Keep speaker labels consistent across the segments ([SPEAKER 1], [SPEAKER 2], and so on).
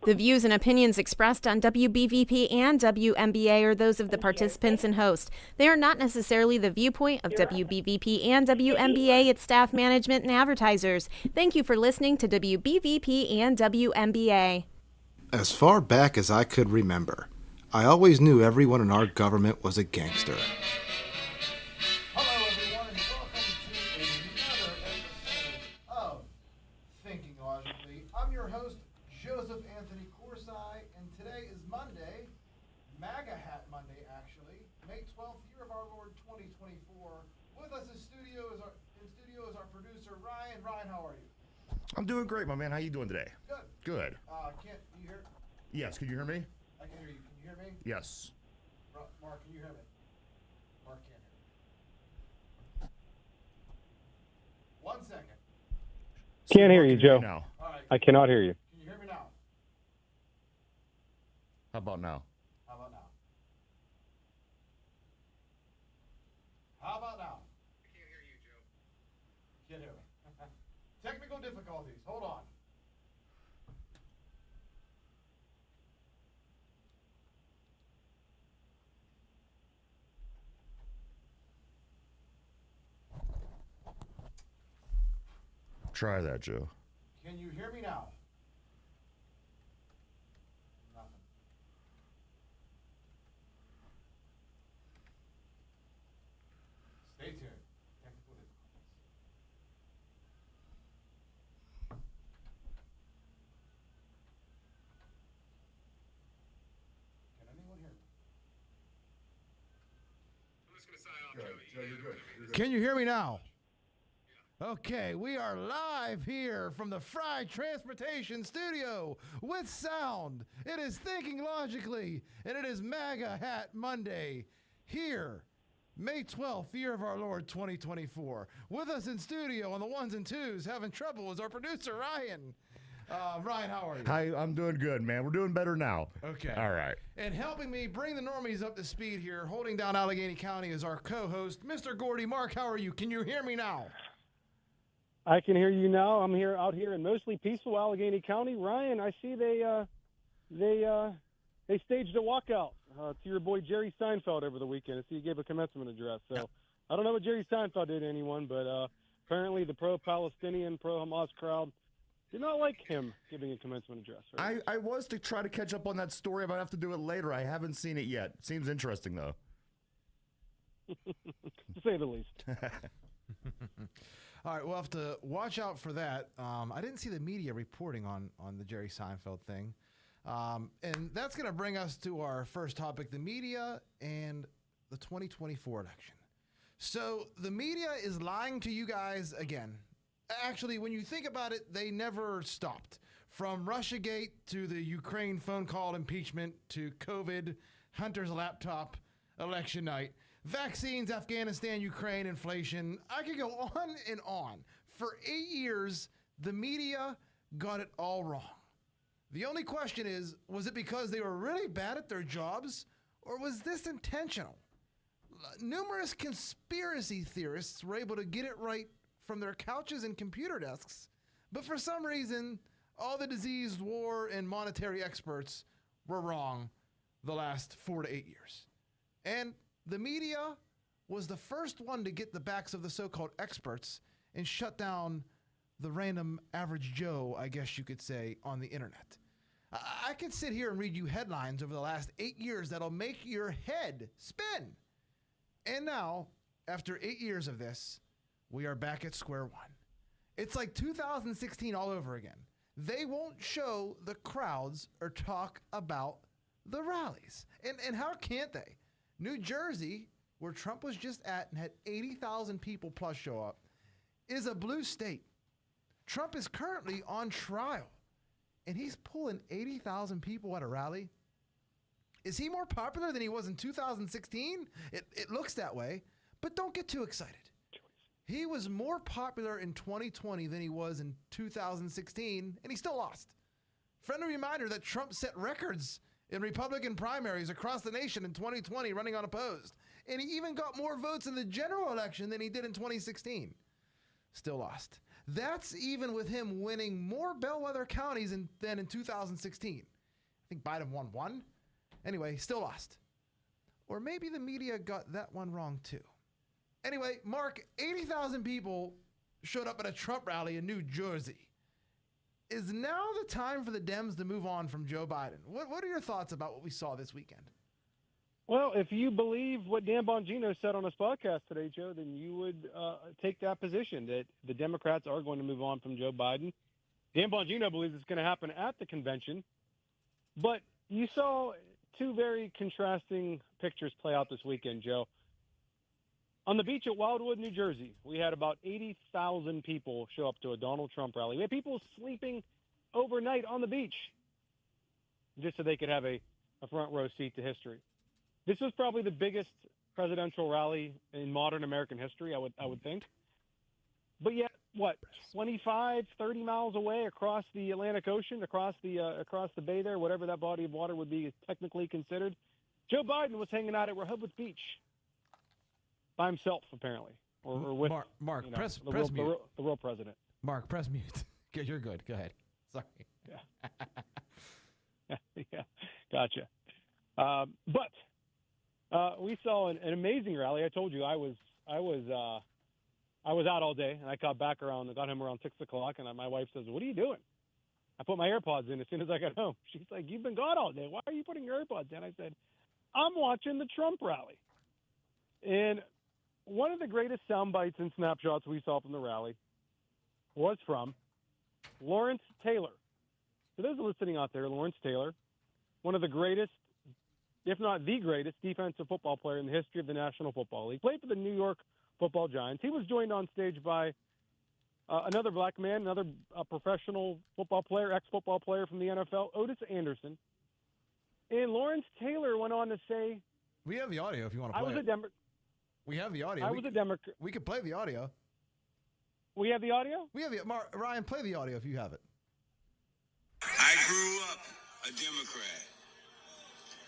[SPEAKER 1] The views and opinions expressed on WBVP and WMBA are those of the participants and host. They are not necessarily the viewpoint of WBVP and WMBA, its staff, management, and advertisers. Thank you for listening to WBVP and WMBA.
[SPEAKER 2] As far back as I could remember, I always knew everyone in our government was a gangster.
[SPEAKER 3] Hello, everyone, and welcome to another episode of Thinking Logically. I'm your host, Joseph Anthony Corsai, and today is Monday, MAGA Hat Monday, actually, May 12th, year of our Lord 2024. With us in studio is our producer, Ryan. Ryan, how are you?
[SPEAKER 4] I'm doing great, my man. How you doing today?
[SPEAKER 3] Good.
[SPEAKER 4] Good.
[SPEAKER 3] Can you hear?
[SPEAKER 4] Yes, can you hear me?
[SPEAKER 3] I can hear you. Can you hear me?
[SPEAKER 4] Yes.
[SPEAKER 3] Mark, can you hear me? Mark can't hear me. 1 second.
[SPEAKER 5] Can't hear you, Joe.
[SPEAKER 4] Now.
[SPEAKER 3] All right.
[SPEAKER 5] I cannot hear you.
[SPEAKER 3] Can you hear me now?
[SPEAKER 4] How about now?
[SPEAKER 3] How about now? How about now? I can't hear you, Joe. Can't hear me. Technical difficulties. Hold on.
[SPEAKER 4] Try that, Joe.
[SPEAKER 3] Can you hear me now? Nothing. Stay tuned. Technical difficulties. Can anyone hear me?
[SPEAKER 6] I'm just gonna sign off, Joe.
[SPEAKER 3] Joe, you're good. Can you hear me now? Okay, we are live here from the Fry Transportation Studio with sound. It is Thinking Logically, and it is MAGA Hat Monday here, May 12th, year of our Lord 2024. With us in studio on the ones and twos, having trouble, is our producer, Ryan. Ryan, how are you?
[SPEAKER 4] Hi, I'm doing good, man. We're doing better now.
[SPEAKER 3] Okay.
[SPEAKER 4] All right.
[SPEAKER 3] And helping me bring the normies up to speed here, holding down Allegheny County, is our co-host, Mr. Gordy. Mark, how are you? Can you hear me now?
[SPEAKER 5] I can hear you now. I'm out here in mostly peaceful Allegheny County. Ryan, I see they staged a walkout to your boy Jerry Seinfeld over the weekend. I see he gave a commencement address. So I don't know what Jerry Seinfeld did to anyone, but apparently the pro-Palestinian, pro-Hamas crowd did not like him giving a commencement address. Right?
[SPEAKER 4] I was to try to catch up on that story, but I have to do it later. I haven't seen it yet. Seems interesting, though.
[SPEAKER 5] To say the least.
[SPEAKER 3] All right, we'll have to watch out for that. I didn't see the media reporting on the Jerry Seinfeld thing. And that's going to bring us to our first topic, the media and the 2024 election. So the media is lying to you guys again. Actually, when you think about it, they never stopped. From Russiagate to the Ukraine phone call impeachment to COVID, Hunter's laptop, election night, vaccines, Afghanistan, Ukraine, inflation. I could go on and on. For 8 years, the media got it all wrong. The only question is, was it because they were really bad at their jobs, or was this intentional? Numerous conspiracy theorists were able to get it right from their couches and computer desks, but for some reason, all the diseased war and monetary experts were wrong the last 4 to 8 years. And the media was the first one to get the backs of the so-called experts and shut down the random average Joe, I guess you could say, on the internet. I could sit here and read you headlines over the last 8 years that'll make your head spin. And now, after 8 years of this, we are back at square one. It's like 2016 all over again. They won't show the crowds or talk about the rallies. And how can't they? New Jersey, where Trump was just at and had 80,000 people plus show up, is a blue state. Trump is currently on trial, and he's pulling 80,000 people at a rally. Is he more popular than he was in 2016? It looks that way, but don't get too excited. He was more popular in 2020 than he was in 2016, and he still lost. Friendly reminder that Trump set records in Republican primaries across the nation in 2020 running unopposed. And he even got more votes in the general election than he did in 2016. Still lost. That's even with him winning more bellwether counties than in 2016. I think Biden won one. Anyway, still lost. Or maybe the media got that one wrong too. Anyway, Mark, 80,000 people showed up at a Trump rally in New Jersey. Is now the time for the Dems to move on from Joe Biden? What are your thoughts about what we saw this weekend?
[SPEAKER 5] Well, if you believe what Dan Bongino said on his podcast today, Joe, then you would take that position that the Democrats are going to move on from Joe Biden. Dan Bongino believes it's going to happen at the convention. But you saw two very contrasting pictures play out this weekend, Joe. On the beach at Wildwood, New Jersey, we had about 80,000 people show up to a Donald Trump rally. We had people sleeping overnight on the beach just so they could have a front row seat to history. This was probably the biggest presidential rally in modern American history, I would think. But yet, 25, 30 miles away across the Atlantic Ocean, across the bay there, whatever that body of water would be technically considered, Joe Biden was hanging out at Rehoboth Beach by himself, apparently, or with
[SPEAKER 3] Mark, press
[SPEAKER 5] the
[SPEAKER 3] mute.
[SPEAKER 5] real president.
[SPEAKER 3] Mark, press mute. You're good. Go ahead. Sorry.
[SPEAKER 5] Yeah, gotcha. But we saw an amazing rally. I told you I was out all day, and I got home around 6 o'clock, and my wife says, "What are you doing?" I put my AirPods in as soon as I got home. She's like, "You've been gone all day. Why are you putting your AirPods in?" I said, "I'm watching the Trump rally." And one of the greatest sound bites and snapshots we saw from the rally was from Lawrence Taylor. For those listening out there, Lawrence Taylor, one of the greatest, if not the greatest, defensive football player in the history of the National Football League. Played for the New York Football Giants. He was joined on stage by another black man, another professional football player, ex-football player from the NFL, Otis Anderson. And Lawrence Taylor went on to say,
[SPEAKER 3] We have the audio if you want to
[SPEAKER 5] I
[SPEAKER 3] play
[SPEAKER 5] was
[SPEAKER 3] it.
[SPEAKER 5] a Democrat.
[SPEAKER 3] We have the audio.
[SPEAKER 5] I was a Democrat.
[SPEAKER 3] We could play the audio.
[SPEAKER 5] We have the audio?
[SPEAKER 3] We have the Ryan, play the audio if you have it.
[SPEAKER 7] I grew up a Democrat,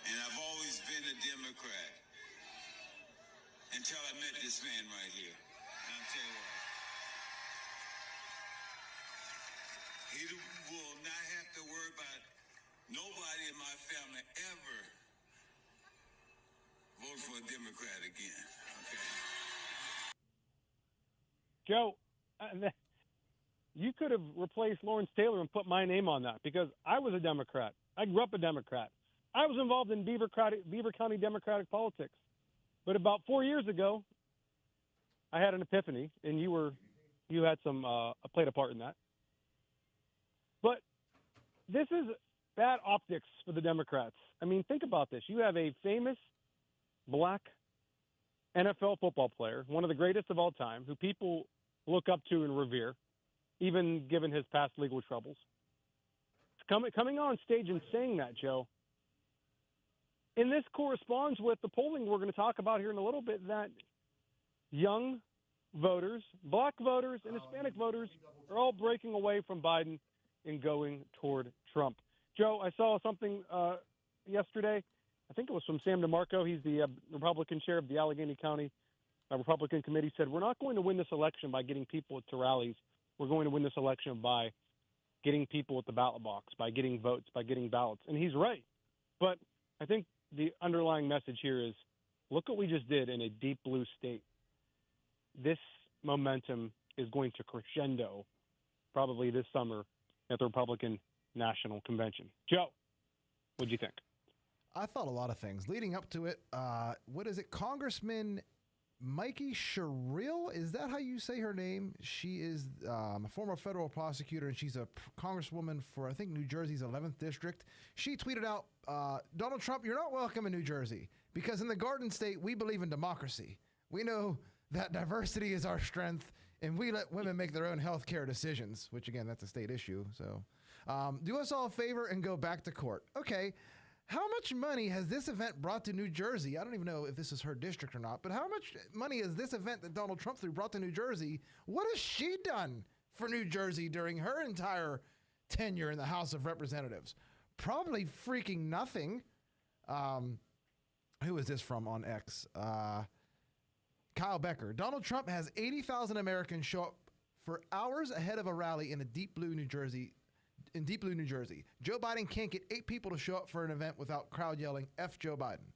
[SPEAKER 7] and I've always been a Democrat until I met this man right here. And I'll tell you what, he will not have to worry about nobody in my family ever vote for a Democrat again. Okay?
[SPEAKER 5] Joe, you could have replaced Lawrence Taylor and put my name on that because I was a Democrat. I grew up a Democrat. I was involved in Beaver County Democratic politics. But about 4 years ago, I had an epiphany, and you had played a part in that. But this is bad optics for the Democrats. I mean, think about this. You have a famous black NFL football player, one of the greatest of all time, who people look up to and revere, even given his past legal troubles. Coming on stage and saying that, Joe, and this corresponds with the polling we're going to talk about here in a little bit, that young voters, black voters, and Hispanic voters are all breaking away from Biden and going toward Trump. Joe, I saw something yesterday. I think it was from Sam DeMarco. He's the Republican chair of the Allegheny County Republican Committee. Said, we're not going to win this election by getting people to rallies. We're going to win this election by getting people at the ballot box, by getting votes, by getting ballots. And he's right. But I think the underlying message here is, look what we just did in a deep blue state. This momentum is going to crescendo probably this summer at the Republican National Convention. Joe, what do you think?
[SPEAKER 3] I thought a lot of things leading up to it. What is it? Congressman Mikey Sherrill? Is that how you say her name? She is a former federal prosecutor, and she's a congresswoman for, I think, New Jersey's 11th district. She tweeted out, Donald Trump, you're not welcome in New Jersey because in the Garden State, we believe in democracy. We know that diversity is our strength, and we let women make their own health care decisions, which, again, that's a state issue. So do us all a favor and go back to court. Okay. How much money has this event brought to New Jersey? I don't even know if this is her district or not, but how much money has this event that Donald Trump threw brought to New Jersey? What has she done for New Jersey during her entire tenure in the House of Representatives? Probably freaking nothing. Who is this from on X? Kyle Becker. Donald Trump has 80,000 Americans show up For hours ahead of a rally in Deep Blue, New Jersey, Joe Biden can't get 8 people to show up for an event without crowd yelling, F Joe Biden.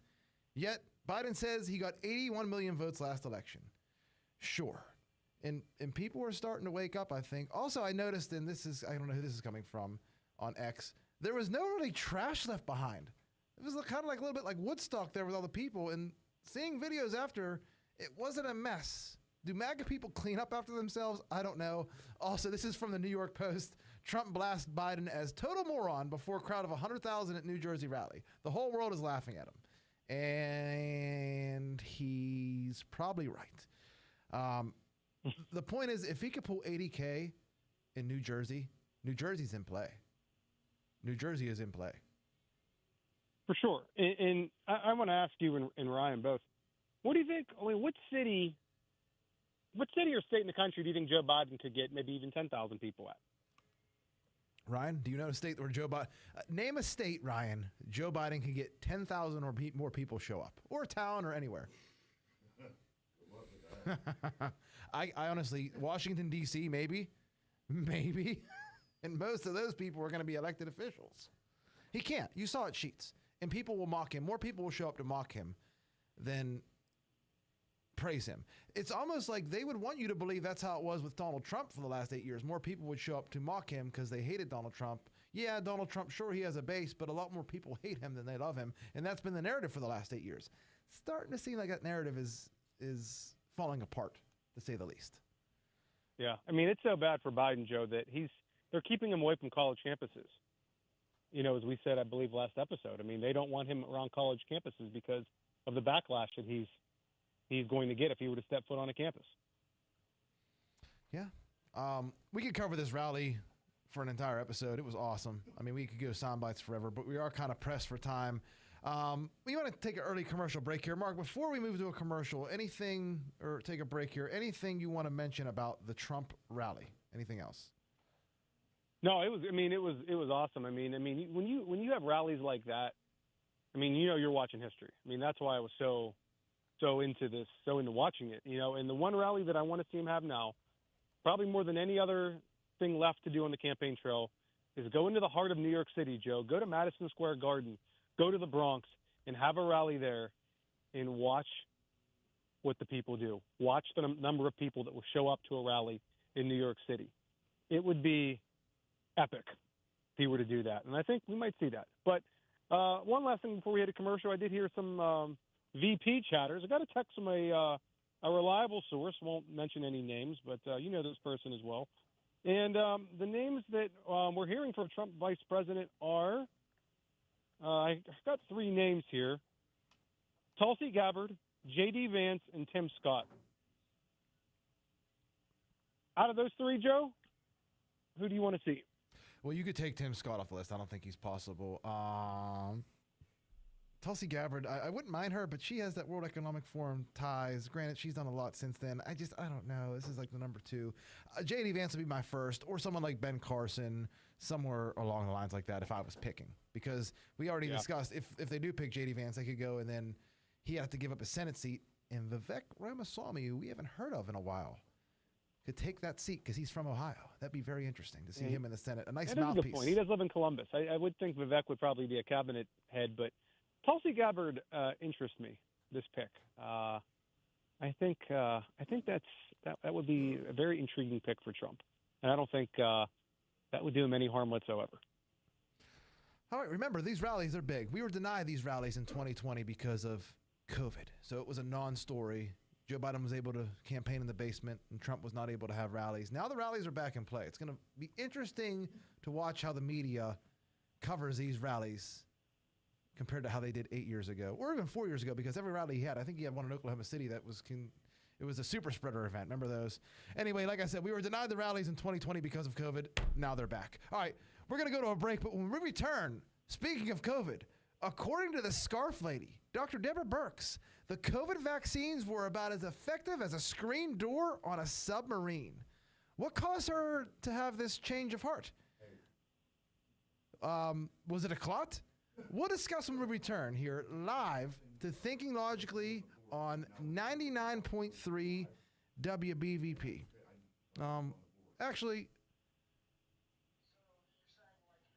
[SPEAKER 3] Yet, Biden says he got 81 million votes last election. Sure. And people are starting to wake up, I think. Also, I noticed, and I don't know who this is coming from on X, there was no really trash left behind. It was kind of like a little bit like Woodstock there with all the people, and seeing videos after, it wasn't a mess. Do MAGA people clean up after themselves? I don't know. Also, this is from the New York Post. Trump blasts Biden as total moron before a crowd of 100,000 at New Jersey rally. The whole world is laughing at him. And he's probably right. The point is, if he could pull 80K in New Jersey, New Jersey's in play. New Jersey is in play.
[SPEAKER 5] For sure. And I want to ask you and Ryan both, what do you think? I mean, what city or state in the country do you think Joe Biden could get maybe even 10,000 people at?
[SPEAKER 3] Ryan, do you know a state where Joe Biden... name a state, Ryan, Joe Biden can get 10,000 or more people show up. Or a town or anywhere. I honestly... Washington, D.C., maybe. Maybe. And most of those people are going to be elected officials. He can't. You saw it, Sheets. And people will mock him. More people will show up to mock him than praise him. It's almost like they would want you to believe that's how it was with Donald Trump for the last 8 years. More people would show up to mock him because they hated Donald Trump. Yeah, Donald Trump, sure, he has a base, but a lot more people hate him than they love him. And that's been the narrative for the last 8 years. Starting to seem like that narrative is falling apart, to say the least.
[SPEAKER 5] Yeah. I mean, it's so bad for Biden, Joe, that they're keeping him away from college campuses. You know, as we said, I believe last episode, I mean, they don't want him around college campuses because of the backlash that he's going to get if he were to step foot on a campus.
[SPEAKER 3] Yeah. We could cover this rally for an entire episode. It was awesome. I mean, we could go sound bites forever, but we are kind of pressed for time. We want to take an early commercial break here. Mark, before we move to a commercial, take a break here, anything you want to mention about the Trump rally? Anything else?
[SPEAKER 5] No, it was awesome. I mean, when you have rallies like that, I mean, you know, you're watching history. I mean, that's why I was so into this, so into watching it, you know. And the one rally that I want to see him have now, probably more than any other thing left to do on the campaign trail, is go into the heart of New York City, Joe. Go to Madison Square Garden, go to the Bronx, and have a rally there, and watch what the people do. Watch the number of people that will show up to a rally in New York City. It would be epic if he were to do that, and I think we might see that. But one last thing before we hit a commercial, I did hear some VP chatters. I got a text from a reliable source. Won't mention any names, but you know this person as well. And the names that we're hearing from Trump vice president are, I got 3 names here: Tulsi Gabbard, J.D. Vance, and Tim Scott. Out of those 3, Joe, who do you want to see?
[SPEAKER 3] Well, you could take Tim Scott off the list. I don't think he's possible. Tulsi Gabbard, I wouldn't mind her, but she has that World Economic Forum ties. Granted, she's done a lot since then. I don't know. This is like the number 2. J.D. Vance would be my first, or someone like Ben Carson, somewhere along the lines like that if I was picking. Because we already discussed, if they do pick J.D. Vance, they could go and then he has to give up his Senate seat. And Vivek Ramaswamy, who we haven't heard of in a while, could take that seat because he's from Ohio. That'd be very interesting to see him in the Senate. A nice
[SPEAKER 5] that
[SPEAKER 3] mouthpiece.
[SPEAKER 5] Is a good point. He does live in Columbus. I would think Vivek would probably be a cabinet head, but Tulsi Gabbard interests me, this pick. I think that would be a very intriguing pick for Trump, and I don't think that would do him any harm whatsoever.
[SPEAKER 3] All right, remember, these rallies are big. We were denied these rallies in 2020 because of COVID, so it was a non-story. Joe Biden was able to campaign in the basement, and Trump was not able to have rallies. Now the rallies are back in play. It's going to be interesting to watch how the media covers these rallies compared to how they did 8 years ago, or even 4 years ago, because every rally he had, I think he had one in Oklahoma City that was it was a super spreader event. Remember those? Anyway, like I said, we were denied the rallies in 2020 because of COVID. Now they're back. All right, we're going to go to a break, but when we return, speaking of COVID, according to the Scarf Lady, Dr. Deborah Birx, the COVID vaccines were about as effective as a screen door on a submarine. What caused her to have this change of heart? Was it a clot? We'll discuss when we return here live to Thinking Logically on 99.3 WBVP. Actually,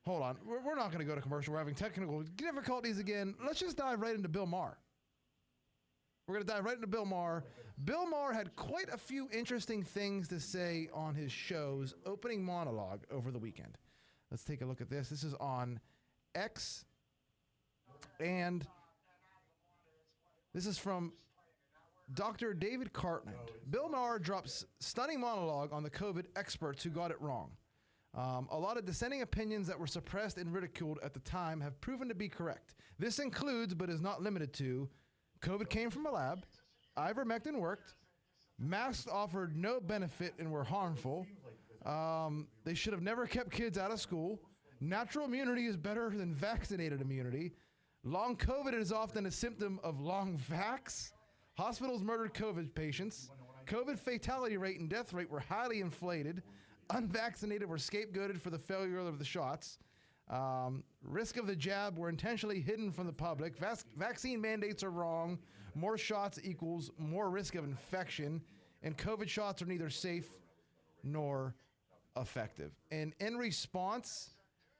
[SPEAKER 3] hold on. We're not going to go to commercial. We're having technical difficulties again. Let's just dive right into Bill Maher. We're going to dive right into Bill Maher. Bill Maher had quite a few interesting things to say on his show's opening monologue over the weekend. Let's take a look at this. This is on X, and this is from Dr. David Cartland. Bill Maher drops stunning monologue on the COVID experts who got it wrong. A lot of dissenting opinions that were suppressed and ridiculed at the time have proven to be correct. This includes, but is not limited to, COVID came from a lab, ivermectin worked, masks offered no benefit and were harmful, they should have never kept kids out of school, natural immunity is better than vaccinated immunity, long COVID is often a symptom of long vax, hospitals murdered COVID patients, COVID fatality rate and death rate were highly inflated, unvaccinated were scapegoated for the failure of the shots, risk of the jab were intentionally hidden from the public, vaccine mandates are wrong, more shots equals more risk of infection, and COVID shots are neither safe nor effective. And in response,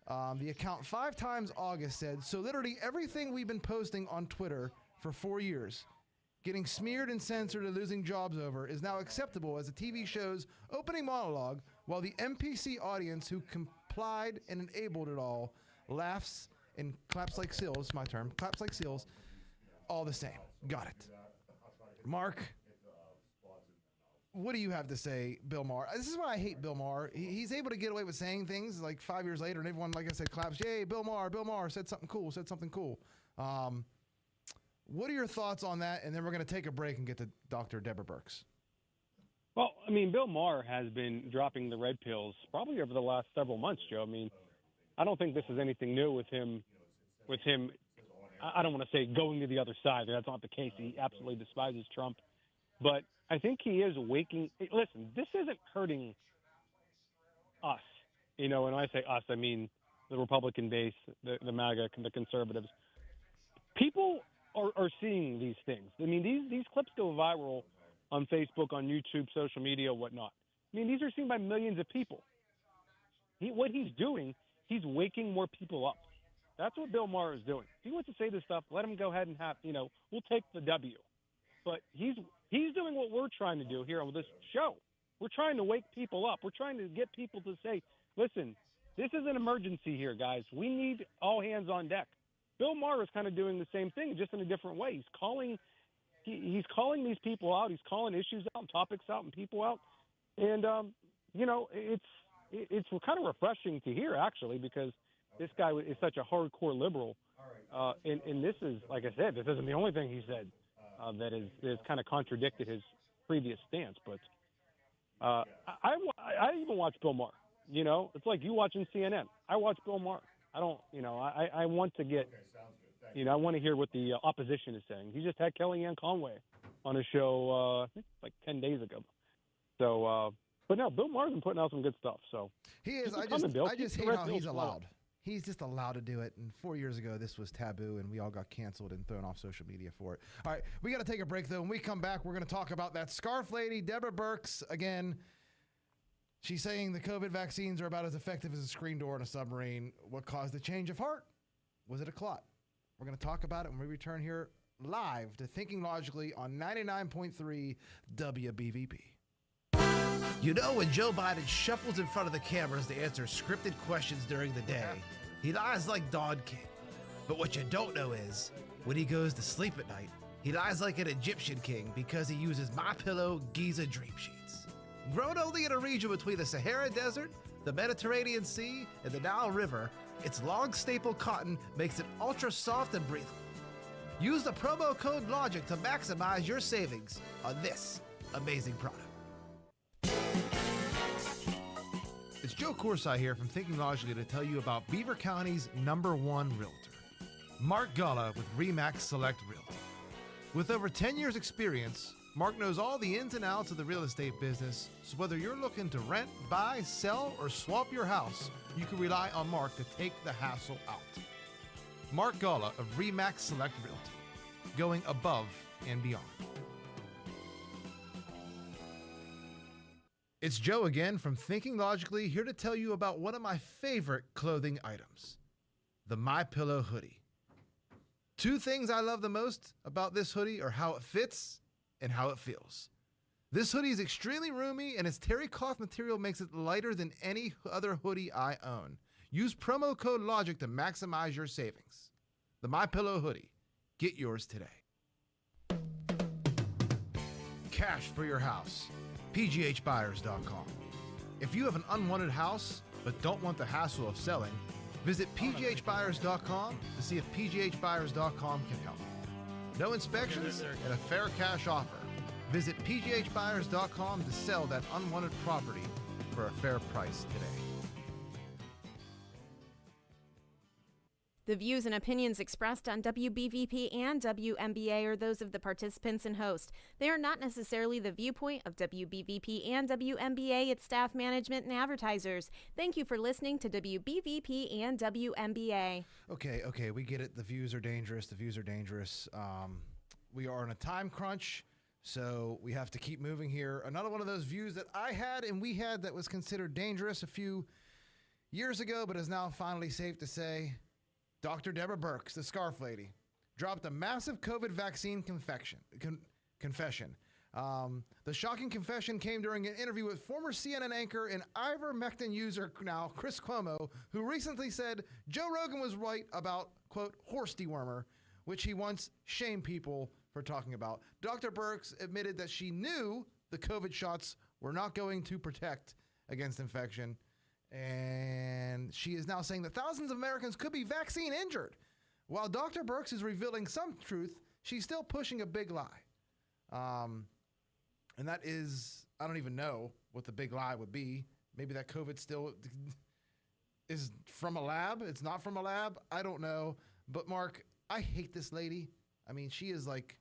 [SPEAKER 3] the account 5 times August said, so literally everything we've been posting on Twitter for 4 years, getting smeared and censored and losing jobs over, is now acceptable as a TV show's opening monologue, while the NPC audience who complied and enabled it all laughs and claps like seals, my term, claps like seals, all the same. Got it. Mark, what do you have to say, Bill Maher? This is why I hate Bill Maher. He's able to get away with saying things like 5 years later, and everyone, like I said, claps, yay, Bill Maher said something cool, What are your thoughts on that? And then we're going to take a break and get to Dr. Deborah Birx.
[SPEAKER 5] Well, I mean, Bill Maher has been dropping the red pills probably over the last several months, Joe. I mean, I don't think this is anything new with him. I don't want to say going to the other side. That's not the case. He absolutely despises Trump. But I think he is waking. Listen, this isn't hurting us. You know, when I say us, I mean the Republican base, the MAGA, the conservatives. People are seeing these things. I mean, these clips go viral on Facebook, on YouTube, social media, whatnot. I mean, these are seen by millions of people. What he's doing, he's waking more people up. That's what Bill Maher is doing. If he wants to say this stuff, let him go ahead and we'll take the W. But he's doing what we're trying to do here on this show. We're trying to wake people up. We're trying to get people to say, listen, this is an emergency here, guys. We need all hands on deck. Bill Maher is kind of doing the same thing, just in a different way. He's calling these people out. He's calling issues out and topics out and people out. And, it's kind of refreshing to hear, actually, because this guy is such a hardcore liberal. And this is, like I said, this isn't the only thing he said that has kind of contradicted his previous stance. But I even watch Bill Maher. You know, it's like you watching CNN. I watch Bill Maher. I don't, I want to get, I want to hear what the opposition is saying. He just had Kellyanne Conway on a show, I think like 10 days ago. So, but no, Bill Maher's been putting out some good stuff. So
[SPEAKER 3] he is. I just hate how he's allowed. He's just allowed to do it. And 4 years ago, this was taboo, and we all got canceled and thrown off social media for it. All right, we got to take a break, though. When we come back, we're going to talk about that scarf lady, Deborah Birx, again. She's saying the COVID vaccines are about as effective as a screen door in a submarine. What caused the change of heart? Was it a clot? We're going to talk about it when we return here live to Thinking Logically on 99.3 WBVP.
[SPEAKER 8] You know, when Joe Biden shuffles in front of the cameras to answer scripted questions during the day, he lies like Don King. But what you don't know is, when he goes to sleep at night, he lies like an Egyptian king because he uses MyPillow Giza Dream Sheets. Grown only in a region between the Sahara Desert, the Mediterranean Sea, and the Nile River, its long staple cotton makes it ultra soft and breathable. Use the promo code LOGIC to maximize your savings on this amazing product.
[SPEAKER 2] It's Joe Corsi here from Thinking Logically to tell you about Beaver County's #1 realtor, Mark Galla with RE/MAX Select Realty. With over 10 years experience, Mark knows all the ins and outs of the real estate business, so whether you're looking to rent, buy, sell, or swap your house, you can rely on Mark to take the hassle out. Mark Galla of RE/MAX Select Realty, going above and beyond. It's Joe again from Thinking Logically, here to tell you about one of my favorite clothing items, the MyPillow hoodie. Two things I love the most about this hoodie are how it fits and how it feels. This hoodie is extremely roomy, and its terry cloth material makes it lighter than any other hoodie I own. Use promo code LOGIC to maximize your savings. The MyPillow hoodie. Get yours today. Cash for your house. PGHbuyers.com. If you have an unwanted house but don't want the hassle of selling, visit PGHbuyers.com to see if PGHbuyers.com can help. No inspections and a fair cash offer. Visit PGHbuyers.com to sell that unwanted property for a fair price today.
[SPEAKER 1] The views and opinions expressed on WBVP and WMBA are those of the participants and host. They are not necessarily the viewpoint of WBVP and WMBA, its staff, management, and advertisers. Thank you for listening to WBVP and WMBA.
[SPEAKER 3] Okay, we get it. The views are dangerous. We are in a time crunch, so we have to keep moving here. Another one of those views that I had and we had that was considered dangerous a few years ago, but is now finally safe to say. Dr. Deborah Birx, the scarf lady, dropped a massive COVID vaccine confession. The shocking confession came during an interview with former CNN anchor and ivermectin user now Chris Cuomo, who recently said Joe Rogan was right about, quote, horse dewormer, which he once shamed people for talking about. Dr. Birx admitted that she knew the COVID shots were not going to protect against infection. And she is now saying that thousands of Americans could be vaccine injured. While Dr. Birx is revealing some truth, she's still pushing a big lie. And that is, I don't even know what the big lie would be. Maybe that COVID still is from a lab. It's not from a lab. I don't know. But Mark, I hate this lady. I mean, she is like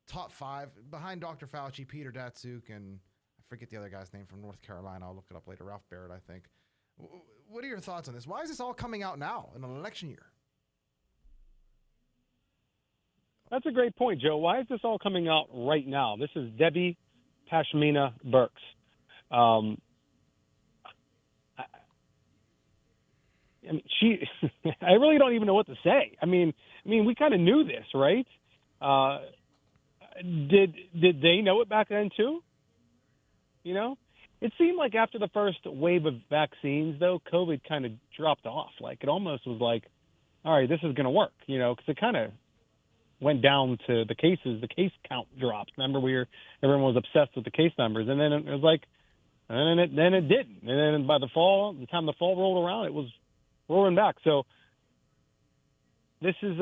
[SPEAKER 3] top 5 behind Dr. Fauci, Peter Datsuk, and I forget the other guy's name from North Carolina. I'll look it up later. Ralph Barrett, I think. What are your thoughts on this? Why is this all coming out now in an election year?
[SPEAKER 5] That's a great point, Joe. Why is this all coming out right now? This is Debbie Pashmina Birx. I mean, I really don't even know what to say. I mean, we kind of knew this, right? Did they know it back then too? You know, it seemed like after the first wave of vaccines, though, COVID kind of dropped off. Like it almost was like, all right, this is going to work, you know, because it kind of went down to the cases. The case count dropped. Remember, everyone was obsessed with the case numbers, and then it was like, and then it didn't. And then by the time the fall rolled around, it was rolling back. So this is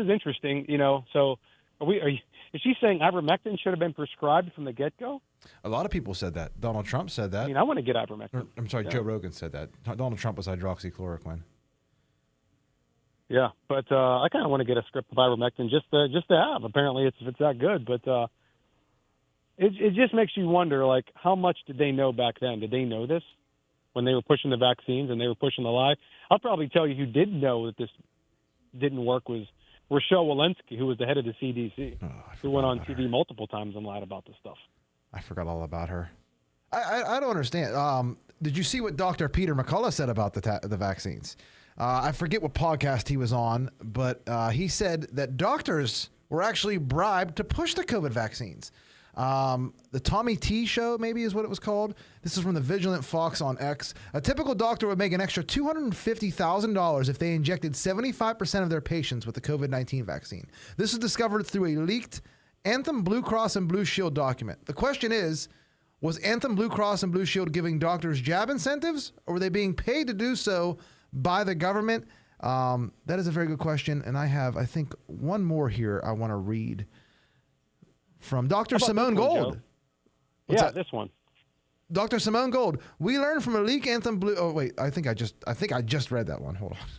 [SPEAKER 5] interesting, you know. So is she saying ivermectin should have been prescribed from the get-go?
[SPEAKER 3] A lot of people said that. Donald Trump said that.
[SPEAKER 5] I mean, I want to get ivermectin.
[SPEAKER 3] I'm sorry, yeah. Joe Rogan said that. Donald Trump was hydroxychloroquine.
[SPEAKER 5] Yeah, but I kind of want to get a script of ivermectin just to have. Apparently, it's that good. But it just makes you wonder, like, how much did they know back then? Did they know this when they were pushing the vaccines and they were pushing the lie? I'll probably tell you who did know that this didn't work was Rochelle Walensky, who was the head of the CDC, who went on TV multiple times and lied about this stuff.
[SPEAKER 3] I forgot all about her. I don't understand. Did you see what Dr. Peter McCullough said about the vaccines? I forget what podcast he was on, but he said that doctors were actually bribed to push the COVID vaccines. The Tommy T show, maybe is what it was called. This is from the Vigilant Fox on X. A typical doctor would make an extra $250,000 if they injected 75% of their patients with the COVID-19 vaccine. This was discovered through a leaked Anthem Blue Cross and Blue Shield document. The question is, was Anthem Blue Cross and Blue Shield giving doctors jab incentives, or were they being paid to do so by the government? That is a very good question, and I have, I think, one more here I want to read from Dr. Simone Gold.
[SPEAKER 5] This one.
[SPEAKER 3] Dr. Simone Gold. We learned from a leak Anthem Blue. Oh wait, I think I just read that one. Hold on. Sorry.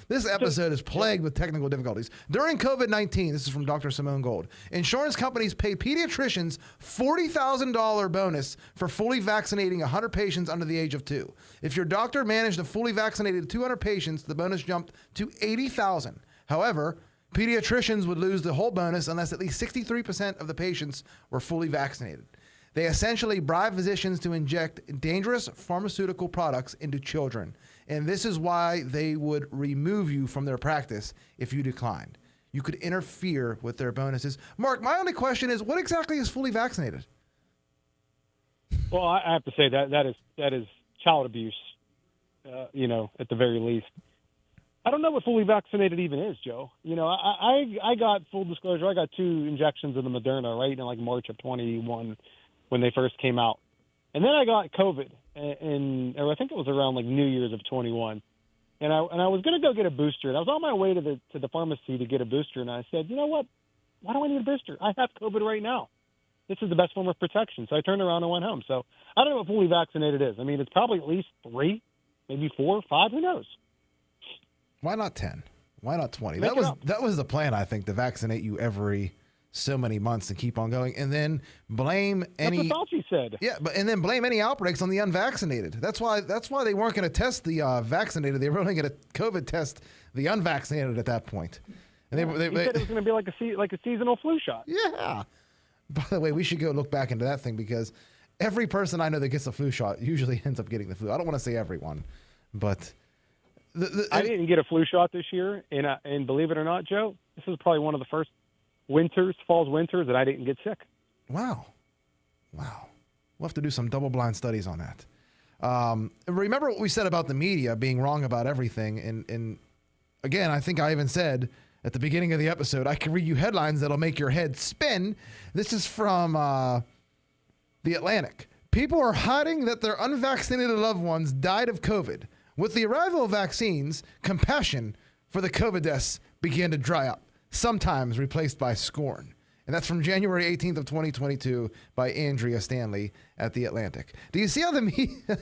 [SPEAKER 3] This episode is plagued with technical difficulties. During COVID-19, this is from Dr. Simone Gold. Insurance companies paid pediatricians $40,000 bonus for fully vaccinating 100 patients under the age of 2. If your doctor managed to fully vaccinate 200 patients, the bonus jumped to $80,000. However, pediatricians would lose the whole bonus unless at least 63% of the patients were fully vaccinated. They essentially bribe physicians to inject dangerous pharmaceutical products into children. And this is why they would remove you from their practice if you declined. You could interfere with their bonuses. Mark, my only question is, what exactly is fully vaccinated?
[SPEAKER 5] Well, I have to say that is child abuse, at the very least. I don't know what fully vaccinated even is, Joe. I got, full disclosure, I got 2 injections of the Moderna, right, in like March of 21 when they first came out. And then I got COVID, or I think it was around like New Year's of 21. And I was going to go get a booster. And I was on my way to the pharmacy to get a booster. And I said, you know what? Why do I need a booster? I have COVID right now. This is the best form of protection. So I turned around and went home. So I don't know what fully vaccinated is. I mean, it's probably at least 3, maybe 4, 5. Who knows?
[SPEAKER 3] Why not 10? Why not 20?
[SPEAKER 5] Make it up.
[SPEAKER 3] That was the plan, I think, to vaccinate you every so many months and keep on going, and then blame any.
[SPEAKER 5] That's what Fauci said.
[SPEAKER 3] Yeah, and then blame any outbreaks on the unvaccinated. That's why they weren't going to test the vaccinated. They were only going to COVID test the unvaccinated at that point. And
[SPEAKER 5] He said it was going to be like a seasonal flu shot.
[SPEAKER 3] Yeah. By the way, we should go look back into that thing because every person I know that gets a flu shot usually ends up getting the flu. I don't want to say everyone, but
[SPEAKER 5] I didn't get a flu shot this year, and believe it or not, Joe, this is probably one of the first falls winters that I didn't get sick.
[SPEAKER 3] Wow. We'll have to do some double-blind studies on that. Remember what we said about the media being wrong about everything, and again, I think I even said at the beginning of the episode, I can read you headlines that'll make your head spin. This is from The Atlantic. People are hiding that their unvaccinated loved ones died of COVID. With the arrival of vaccines, compassion for the COVID deaths began to dry up, sometimes replaced by scorn. And that's from January 18th of 2022 by Andrea Stanley at The Atlantic. Do you see how the media...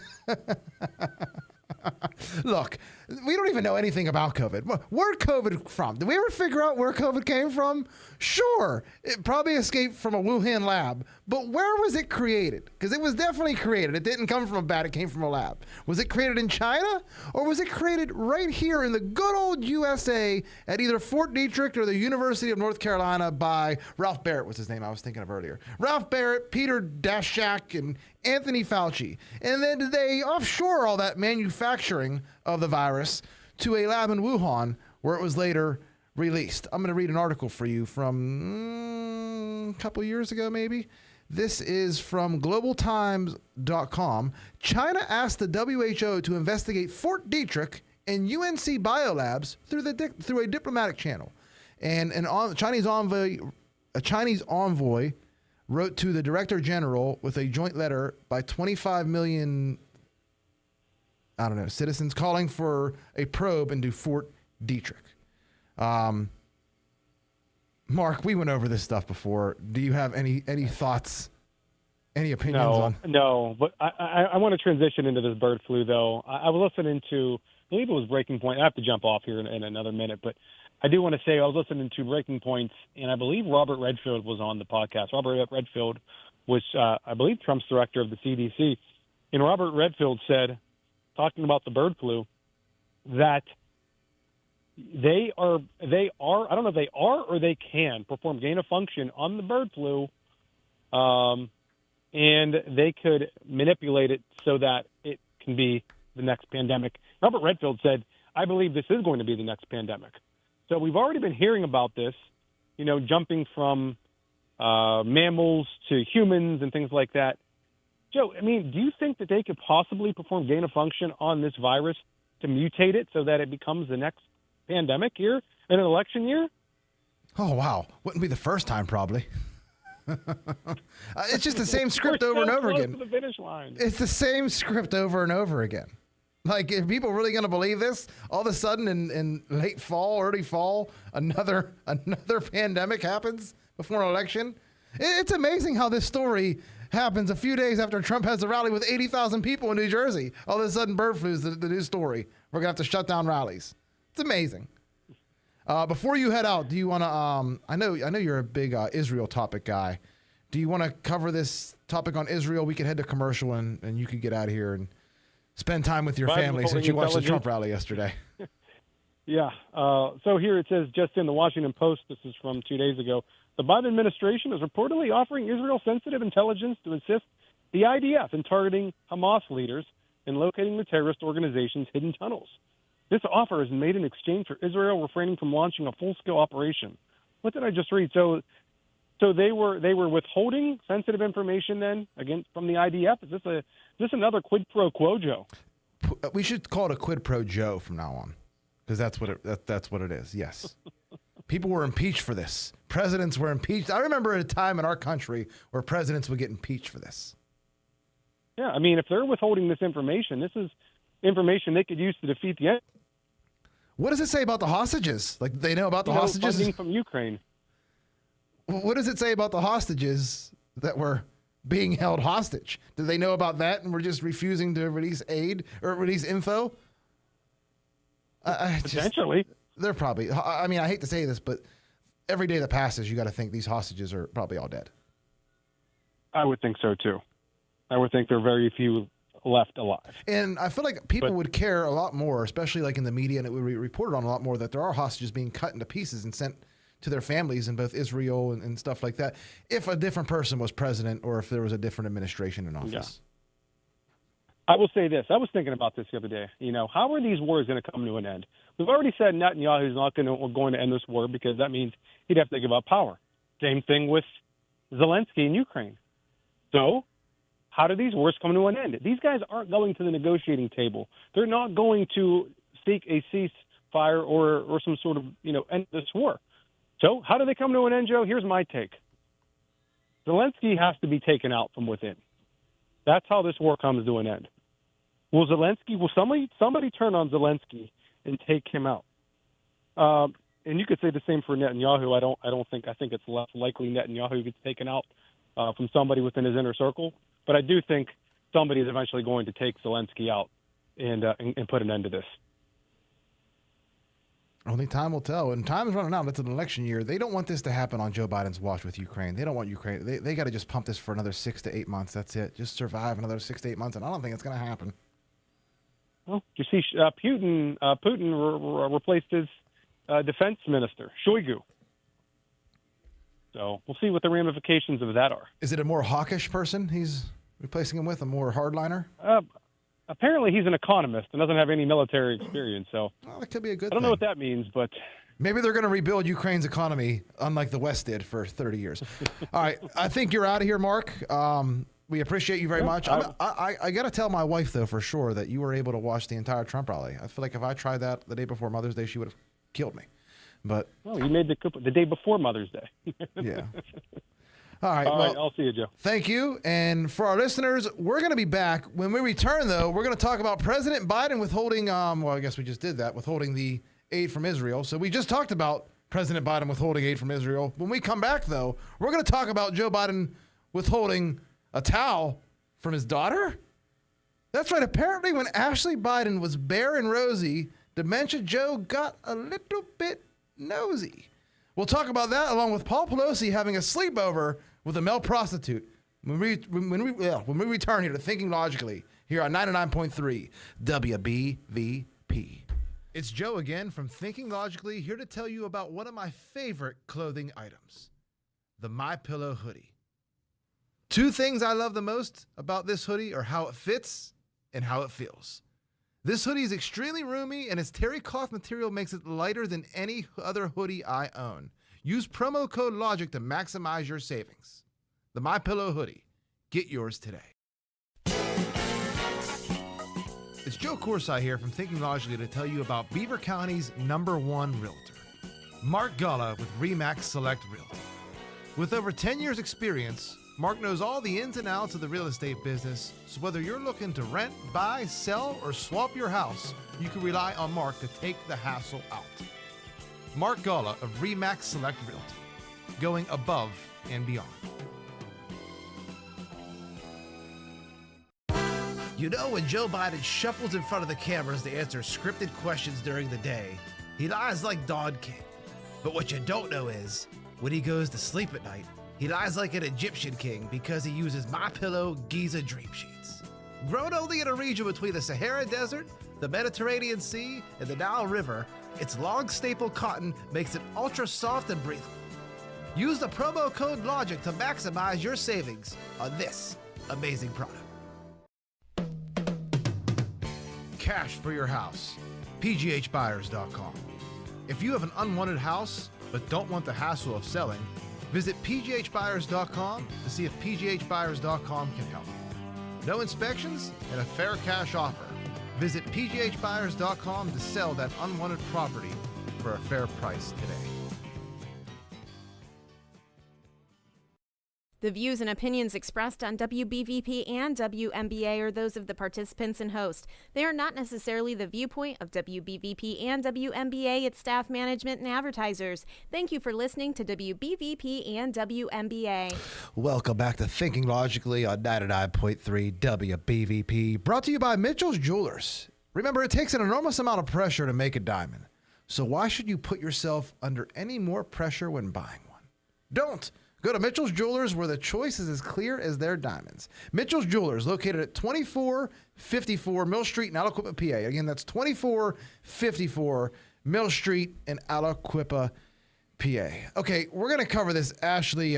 [SPEAKER 3] Look, we don't even know anything about COVID. Where'd COVID from? Did we ever figure out where COVID came from? Sure, it probably escaped from a Wuhan lab, but where was it created? Because it was definitely created. It didn't come from a bat, it came from a lab. Was it created in China? Or was it created right here in the good old USA at either Fort Detrick or the University of North Carolina by Ralph Barrett was his name I was thinking of earlier. Ralph Barrett, Peter Daszak, and Anthony Fauci. And then did they offshore all that manufacturing of the virus to a lab in Wuhan where it was later released? I'm going to read an article for you from a couple years ago, maybe. This is from globaltimes.com. China asked the WHO to investigate Fort Detrick and UNC biolabs through a diplomatic channel. And a Chinese envoy wrote to the Director General with a joint letter by 25 million, citizens calling for a probe into Fort Detrick. Mark, we went over this stuff before. Do you have any thoughts, any opinions on?
[SPEAKER 5] No, but I want to transition into this bird flu, though. I was listening to, I believe it was Breaking Point. I have to jump off here in another minute, but I do want to say I was listening to Breaking Points, and I believe Robert Redfield was on the podcast. Robert Redfield was, I believe, Trump's director of the CDC. And Robert Redfield said, talking about the bird flu, that they are, I don't know if they are or they can perform gain of function on the bird flu, and they could manipulate it so that it can be the next pandemic. Robert Redfield said, I believe this is going to be the next pandemic. So we've already been hearing about this, jumping from mammals to humans and things like that. Joe, I mean, do you think that they could possibly perform gain of function on this virus to mutate it so that it becomes the next pandemic here in an election year?
[SPEAKER 3] Oh, wow. Wouldn't be the first time, probably. It's just the same script over and over again.
[SPEAKER 5] To the finish line.
[SPEAKER 3] It's the same script over and over again. Like, are people really going to believe this? All of a sudden, in late fall, early fall, another pandemic happens before an election? It's amazing how this story happens a few days after Trump has a rally with 80,000 people in New Jersey. All of a sudden, bird flu is the new story. We're going to have to shut down rallies. It's amazing. Before you head out, do you want to? I know you're a big Israel topic guy. Do you want to cover this topic on Israel? We can head to commercial and you could get out of here and spend time with your family since you watched the Trump rally yesterday.
[SPEAKER 5] Yeah. So here it says, just in the Washington Post, this is from 2 days ago, The Biden administration is reportedly offering Israel sensitive intelligence to assist the IDF in targeting Hamas leaders and locating the terrorist organization's hidden tunnels. This offer is made in exchange for Israel refraining from launching a full-scale operation. What did I just read? So they were withholding sensitive information then again from the IDF. Is this another quid pro quo, Joe?
[SPEAKER 3] We should call it a quid pro Joe from now on, because that's what it is. Yes. People were impeached for this. Presidents were impeached. I remember a time in our country where presidents would get impeached for this.
[SPEAKER 5] Yeah, I mean, if they're withholding this information, this is information they could use to defeat the enemy.
[SPEAKER 3] What does it say about the hostages? Like, they know about the hostages?
[SPEAKER 5] Funding from Ukraine.
[SPEAKER 3] What does it say about the hostages that were being held hostage? Do they know about that and we're just refusing to release aid or release info?
[SPEAKER 5] Potentially.
[SPEAKER 3] They're probably, I mean, I hate to say this, but every day that passes, you got to think these hostages are probably all dead.
[SPEAKER 5] I would think so, too. I would think there are very few left alive.
[SPEAKER 3] And I feel like people would care a lot more, especially like in the media, and it would be reported on a lot more, that there are hostages being cut into pieces and sent to their families in both Israel and stuff like that, if a different person was president or if there was a different administration in office.
[SPEAKER 5] Yeah. I will say this. I was thinking about this the other day. You know, how are these wars going to come to an end? We've already said Netanyahu is not going to end this war because that means he'd have to give up power. Same thing with Zelensky in Ukraine. So how do these wars come to an end? These guys aren't going to the negotiating table. They're not going to seek a ceasefire or some sort of, end this war. So how do they come to an end, Joe? Here's my take. Zelensky has to be taken out from within. That's how this war comes to an end. Will somebody turn on Zelensky and take him out? And you could say the same for Netanyahu. I think it's less likely Netanyahu gets taken out from somebody within his inner circle. But I do think somebody is eventually going to take Zelensky out and put an end to this.
[SPEAKER 3] Only time will tell. And time is running out. It's an election year. They don't want this to happen on Joe Biden's watch with Ukraine. They don't want Ukraine. They got to just pump this for another 6 to 8 months. That's it. Just survive another 6 to 8 months. And I don't think it's going to happen.
[SPEAKER 5] Well, you see, Putin replaced his defense minister, Shoigu. So we'll see what the ramifications of that are.
[SPEAKER 3] Is it a more hawkish person he's replacing him with, a more hardliner?
[SPEAKER 5] Apparently he's an economist and doesn't have any military experience. So
[SPEAKER 3] that could be a good thing.
[SPEAKER 5] I don't know what that means, but
[SPEAKER 3] maybe they're going to rebuild Ukraine's economy, unlike the West did for 30 years. All right. I think you're out of here, Mark. We appreciate you very much. I got to tell my wife, though, for sure, that you were able to watch the entire Trump rally. I feel like if I tried that the day before Mother's Day, she would have killed me. But
[SPEAKER 5] you made the day before Mother's Day.
[SPEAKER 3] Yeah. All right.
[SPEAKER 5] All right. I'll see you, Joe.
[SPEAKER 3] Thank you. And for our listeners, we're going to be back. When we return, though, we're going to talk about President Biden withholding, well, I guess we just did that, withholding the aid from Israel. So we just talked about President Biden withholding aid from Israel. When we come back, though, we're going to talk about Joe Biden withholding a towel from his daughter. That's right. Apparently, when Ashley Biden was bare and rosy, Dementia Joe got a little bit nosy. We'll talk about that along with Paul Pelosi having a sleepover with a male prostitute when we return here to Thinking Logically here on 99.3 WBVP.
[SPEAKER 2] It's Joe again from Thinking Logically, here to tell you about one of my favorite clothing items, the MyPillow hoodie. Two things I love the most about this hoodie are how it fits and how it feels. This hoodie is extremely roomy, and its terry cloth material makes it lighter than any other hoodie I own. Use promo code LOGIC to maximize your savings. The MyPillow hoodie. Get yours today. It's Joe Corsi here from Thinking Logically to tell you about Beaver County's #1 realtor, Mark Gullah with RE/MAX Select Realty. With over 10 years experience, Mark knows all the ins and outs of the real estate business, so whether you're looking to rent, buy, sell, or swap your house, you can rely on Mark to take the hassle out. Mark Gullah of RE/MAX Select Realty, going above and beyond.
[SPEAKER 8] You know, when Joe Biden shuffles in front of the cameras to answer scripted questions during the day, he lies like Don King. But what you don't know is, when he goes to sleep at night, he lies like an Egyptian king because he uses MyPillow Giza Dream Sheets. Grown only in a region between the Sahara Desert, the Mediterranean Sea, and the Nile River, its long staple cotton makes it ultra soft and breathable. Use the promo code LOGIC to maximize your savings on this amazing product. Cash for your house. PGHbuyers.com. If you have an unwanted house but don't want the hassle of selling, visit PGHbuyers.com to see if PGHbuyers.com can help. No inspections and a fair cash offer. Visit PGHbuyers.com to sell that unwanted property for a fair price today.
[SPEAKER 1] The views and opinions expressed on WBVP and WMBA are those of the participants and host. They are not necessarily the viewpoint of WBVP and WMBA, its staff, management, and advertisers. Thank you for listening to WBVP and WMBA.
[SPEAKER 3] Welcome back to Thinking Logically on 99.3 WBVP, brought to you by Mitchell's Jewelers. Remember, it takes an enormous amount of pressure to make a diamond. So why should you put yourself under any more pressure when buying one? Don't. Go to Mitchell's Jewelers, where the choice is as clear as their diamonds. Mitchell's Jewelers, located at 2454 Mill Street in Aliquippa, PA. Again, that's 2454 Mill Street in Aliquippa, PA. Okay, we're going to cover this Ashley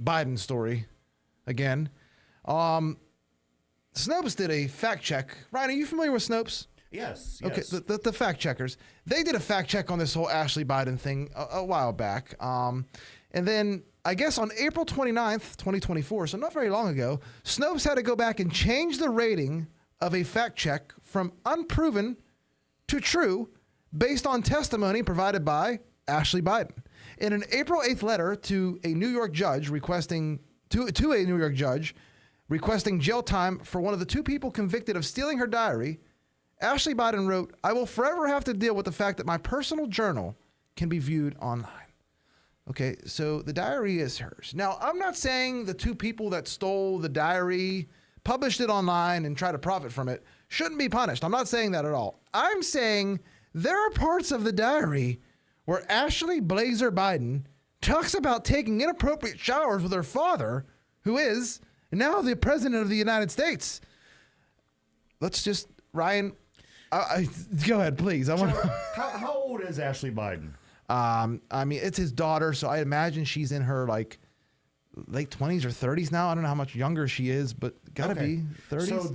[SPEAKER 3] Biden story again. Snopes did a fact check. Ryan, are you familiar with Snopes?
[SPEAKER 4] Yes.
[SPEAKER 3] Okay,
[SPEAKER 4] Yes.
[SPEAKER 3] the fact checkers. They did a fact check on this whole Ashley Biden thing a while back. And then I guess on April 29th, 2024, so not very long ago, Snopes had to go back and change the rating of a fact check from unproven to true based on testimony provided by Ashley Biden. In an April 8th letter to a New York judge requesting jail time for one of the two people convicted of stealing her diary, Ashley Biden wrote, "I will forever have to deal with the fact that my personal journal can be viewed online." Okay, so the diary is hers. Now, I'm not saying the two people that stole the diary, published it online, and tried to profit from it shouldn't be punished. I'm not saying that at all. I'm saying there are parts of the diary where Ashley Blazer Biden talks about taking inappropriate showers with her father, who is now the president of the United States. Let's just, Ryan, go ahead, please. I want.
[SPEAKER 4] How old is Ashley Biden?
[SPEAKER 3] I mean, it's his daughter, so I imagine she's in her like late 20s or 30s now. I don't know how much younger she is, but gotta be 30s.
[SPEAKER 4] So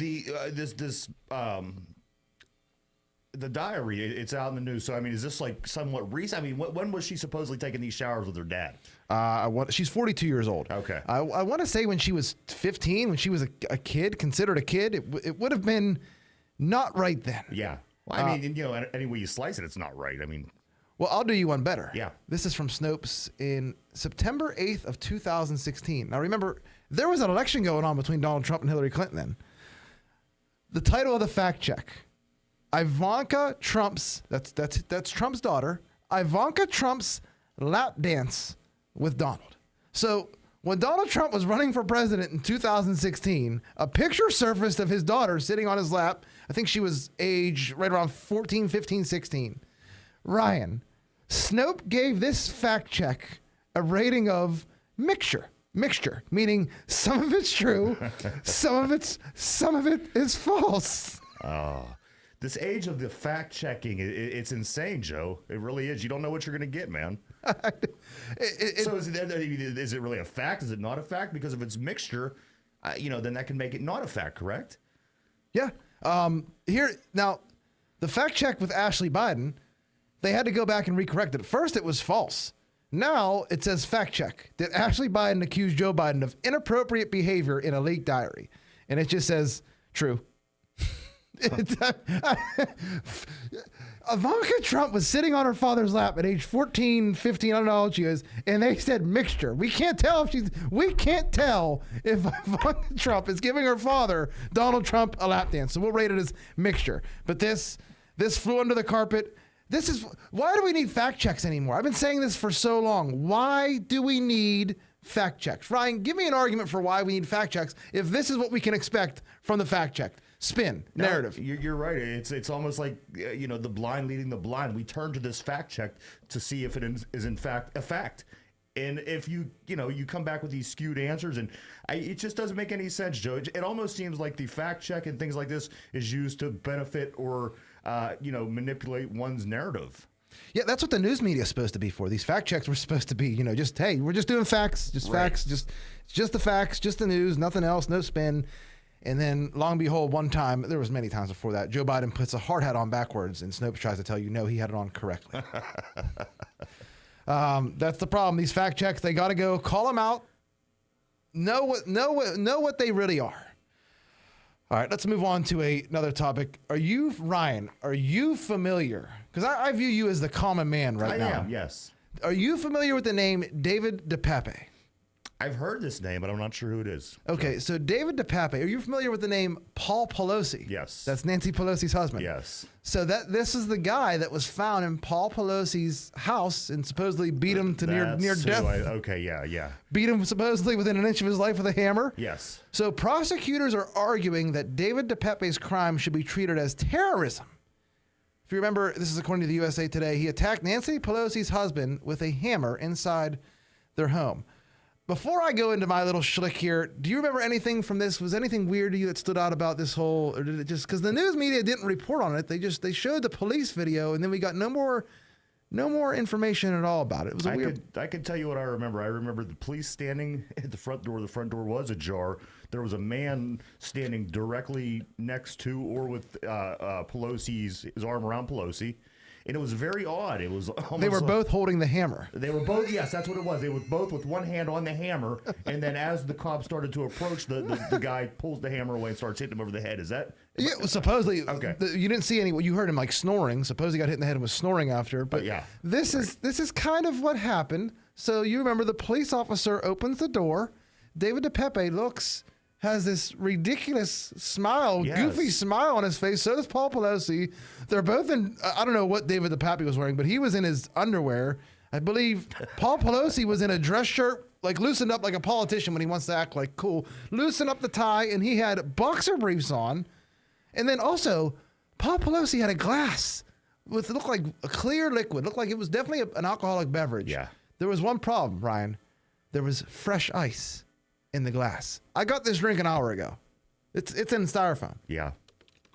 [SPEAKER 4] the diary, it's out in the news. So I mean, is this like somewhat recent? I mean, when was she supposedly taking these showers with her dad?
[SPEAKER 3] She's 42 years old.
[SPEAKER 4] Okay.
[SPEAKER 3] I want to say when she was 15, when she was a kid, considered a kid, it would have been not right then.
[SPEAKER 4] Yeah. Well, I mean, any way you slice it, it's not right. I mean.
[SPEAKER 3] Well, I'll do you one better.
[SPEAKER 4] Yeah.
[SPEAKER 3] This is from Snopes in September 8th of 2016. Now, remember, there was an election going on between Donald Trump and Hillary Clinton then. The title of the fact check, Ivanka Trump's, that's Trump's daughter, Ivanka Trump's lap dance with Donald. So when Donald Trump was running for president in 2016, a picture surfaced of his daughter sitting on his lap. I think she was age right around 14, 15, 16. Ryan, Snope gave this fact check a rating of mixture, meaning some of it's true, some of it is false.
[SPEAKER 4] Oh, this age of the fact checking, it's insane, Joe. It really is. You don't know what you're going to get, man. So is it really a fact? Is it not a fact? Because if it's mixture, then that can make it not a fact, correct?
[SPEAKER 3] Yeah. Here now, the fact check with Ashley Biden, they had to go back and recorrect it. First, it was false. Now it says fact check. Did Ashley Biden accuse Joe Biden of inappropriate behavior in a leaked diary? And it just says true. Ivanka Trump was sitting on her father's lap at age 14, 15, I don't know how old she is, and they said mixture. We can't tell if Ivanka Trump is giving her father, Donald Trump, a lap dance. So we'll rate it as mixture. But this flew under the carpet. Why do we need fact checks anymore? I've been saying this for so long. Why do we need fact checks? Ryan, give me an argument for why we need fact checks if this is what we can expect from the fact check. Spin, narrative.
[SPEAKER 4] You're right. It's almost like, the blind leading the blind. We turn to this fact check to see if it is in fact a fact. And if you come back with these skewed answers, and it just doesn't make any sense, Joe. It almost seems like the fact check and things like this is used to benefit or, manipulate one's narrative.
[SPEAKER 3] Yeah, that's what the news media is supposed to be for. These fact checks were supposed to be, just, hey, we're just doing facts, just facts, just the facts, just the news, nothing else, no spin. And then, long and behold, one time, there was many times before that, Joe Biden puts a hard hat on backwards, and Snopes tries to tell you, no, he had it on correctly. That's the problem. These fact checks, they got to go, call them out, know what they really are. All right, let's move on to another topic. Ryan, are you familiar? Because I view you as the common man right now.
[SPEAKER 4] I am, yes.
[SPEAKER 3] Are you familiar with the name David DePape?
[SPEAKER 4] I've heard this name, but I'm not sure who it is.
[SPEAKER 3] Okay, so David DePape, are you familiar with the name Paul Pelosi?
[SPEAKER 4] Yes.
[SPEAKER 3] That's Nancy Pelosi's husband.
[SPEAKER 4] Yes.
[SPEAKER 3] So this is the guy that was found in Paul Pelosi's house and supposedly beat him to near death.
[SPEAKER 4] Okay, yeah.
[SPEAKER 3] Beat him supposedly within an inch of his life with a hammer.
[SPEAKER 4] Yes.
[SPEAKER 3] So prosecutors are arguing that David DePape's crime should be treated as terrorism. If you remember, this is according to the USA Today, he attacked Nancy Pelosi's husband with a hammer inside their home. Before I go into my little schlick here, do you remember anything from this? Was anything weird to you that stood out about this whole, or did it just, because the news media didn't report on it. They showed the police video, and then we got no more information at all about it. It was weird.
[SPEAKER 4] I could tell you what I remember. I remember the police standing at the front door. The front door was ajar. There was a man standing directly next to or with his arm around Pelosi. And it was very odd. It was almost
[SPEAKER 3] they were both holding the hammer.
[SPEAKER 4] They were both, yes, that's what it was. They were both with one hand on the hammer. And then as the cops started to approach, the guy pulls the hammer away and starts hitting him over the head. Is that?
[SPEAKER 3] Yeah, supposedly.
[SPEAKER 4] Okay.
[SPEAKER 3] You didn't see any. You heard him like snoring. Suppose he got hit in the head and was snoring after. But
[SPEAKER 4] yeah.
[SPEAKER 3] This is kind of what happened. So you remember the police officer opens the door. David DePape has this ridiculous smile,
[SPEAKER 4] Yes.
[SPEAKER 3] goofy smile on his face. So does Paul Pelosi. They're both in, I don't know what David DePape was wearing, but he was in his underwear. I believe Paul Pelosi was in a dress shirt, like loosened up like a politician when he wants to act like cool. Loosen up the tie, and he had boxer briefs on. And then also, Paul Pelosi had a glass with, it looked like a clear liquid. Looked like it was definitely an alcoholic beverage.
[SPEAKER 4] Yeah.
[SPEAKER 3] There was one problem, Ryan. There was fresh ice in the glass. I got this drink an hour ago. It's in styrofoam.
[SPEAKER 4] Yeah.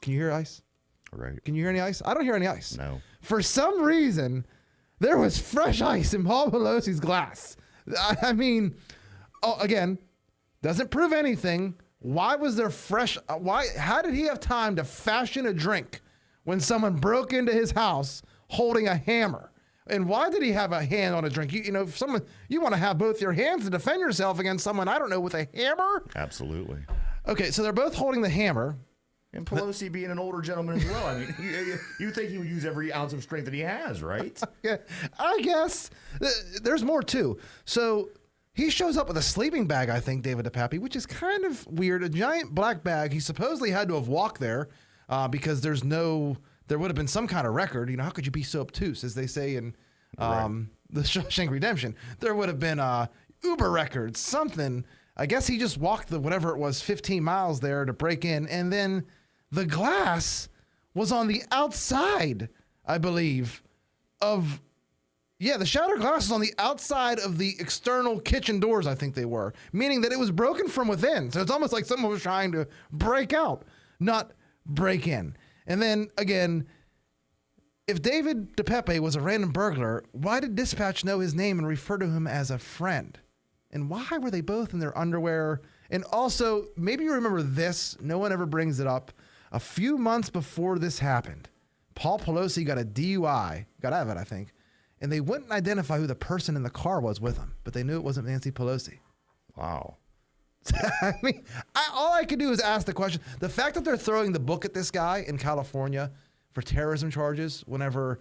[SPEAKER 3] Can you hear ice?
[SPEAKER 4] Right.
[SPEAKER 3] Can you hear any ice? I don't hear any ice.
[SPEAKER 4] No.
[SPEAKER 3] For some reason, there was fresh ice in Paul Pelosi's glass. I mean, again, doesn't prove anything. Why was there fresh? How did he have time to fashion a drink when someone broke into his house holding a hammer? And why did he have a hand on a drink? If you want to have both your hands to defend yourself against someone, I don't know, with a hammer?
[SPEAKER 4] Absolutely.
[SPEAKER 3] Okay, so they're both holding the hammer.
[SPEAKER 4] And Pelosi being an older gentleman as well. I mean, you think he would use every ounce of strength that he has, right?
[SPEAKER 3] Yeah, I guess. There's more, too. So he shows up with a sleeping bag, I think, David DePape, which is kind of weird. A giant black bag. He supposedly had to have walked there because there would have been some kind of record. How could you be so obtuse, as they say in the Shawshank Redemption? There would have been Uber records, something. I guess he just walked whatever it was, 15 miles there to break in. And then the glass was on the outside, I believe, the shattered glass was on the outside of the external kitchen doors, I think they were, meaning that it was broken from within. So it's almost like someone was trying to break out, not break in. And then, again, if David DePape was a random burglar, why did dispatch know his name and refer to him as a friend? And why were they both in their underwear? And also, maybe you remember this. No one ever brings it up. A few months before this happened, Paul Pelosi got a DUI, got out of it, I think, and they wouldn't identify who the person in the car was with him, but they knew it wasn't Nancy Pelosi.
[SPEAKER 4] Wow.
[SPEAKER 3] I mean, all I could do is ask the question. The fact that they're throwing the book at this guy in California for terrorism charges, whenever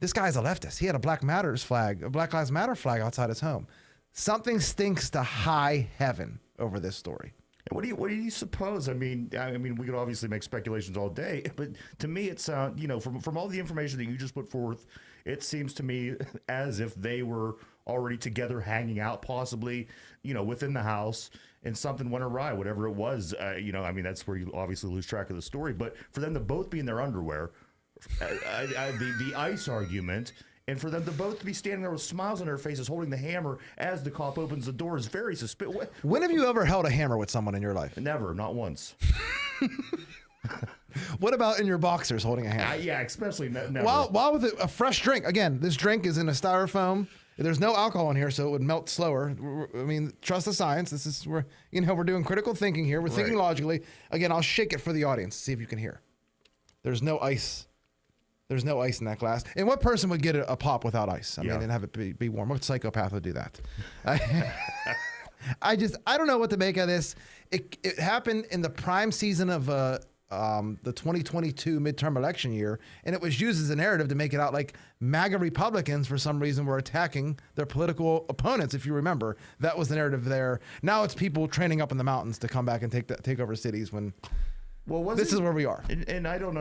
[SPEAKER 3] this guy's a leftist, he had a Black Lives Matter flag outside his home. Something stinks to high heaven over this story.
[SPEAKER 4] What do you suppose? I mean, we could obviously make speculations all day, but to me, it sounds, from all the information that you just put forth, it seems to me as if they were already together, hanging out, possibly, within the house, and something went awry, whatever it was. That's where you obviously lose track of the story. But for them to both be in their underwear, the ice argument. And for them to both be standing there with smiles on their faces, holding the hammer as the cop opens the door is very suspicious.
[SPEAKER 3] When have you ever held a hammer with someone in your life?
[SPEAKER 4] Never, not once.
[SPEAKER 3] What about in your boxers holding a hammer?
[SPEAKER 4] Yeah, especially never.
[SPEAKER 3] While with a fresh drink. Again, this drink is in a styrofoam. There's no alcohol in here, so it would melt slower. I mean, trust the science. This is where, we're doing critical thinking here. We're thinking logically. Again, I'll shake it for the audience, see if you can hear. There's no ice. There's no ice in that glass. And what person would get a pop without ice? I mean, and have it be warm. What psychopath would do that? I don't know what to make of this. It happened in the prime season of the 2022 midterm election year, and it was used as a narrative to make it out like MAGA Republicans, for some reason, were attacking their political opponents. If you remember, that was the narrative there. Now it's people training up in the mountains to come back and take over cities when. Well, this is where we are.
[SPEAKER 4] And I don't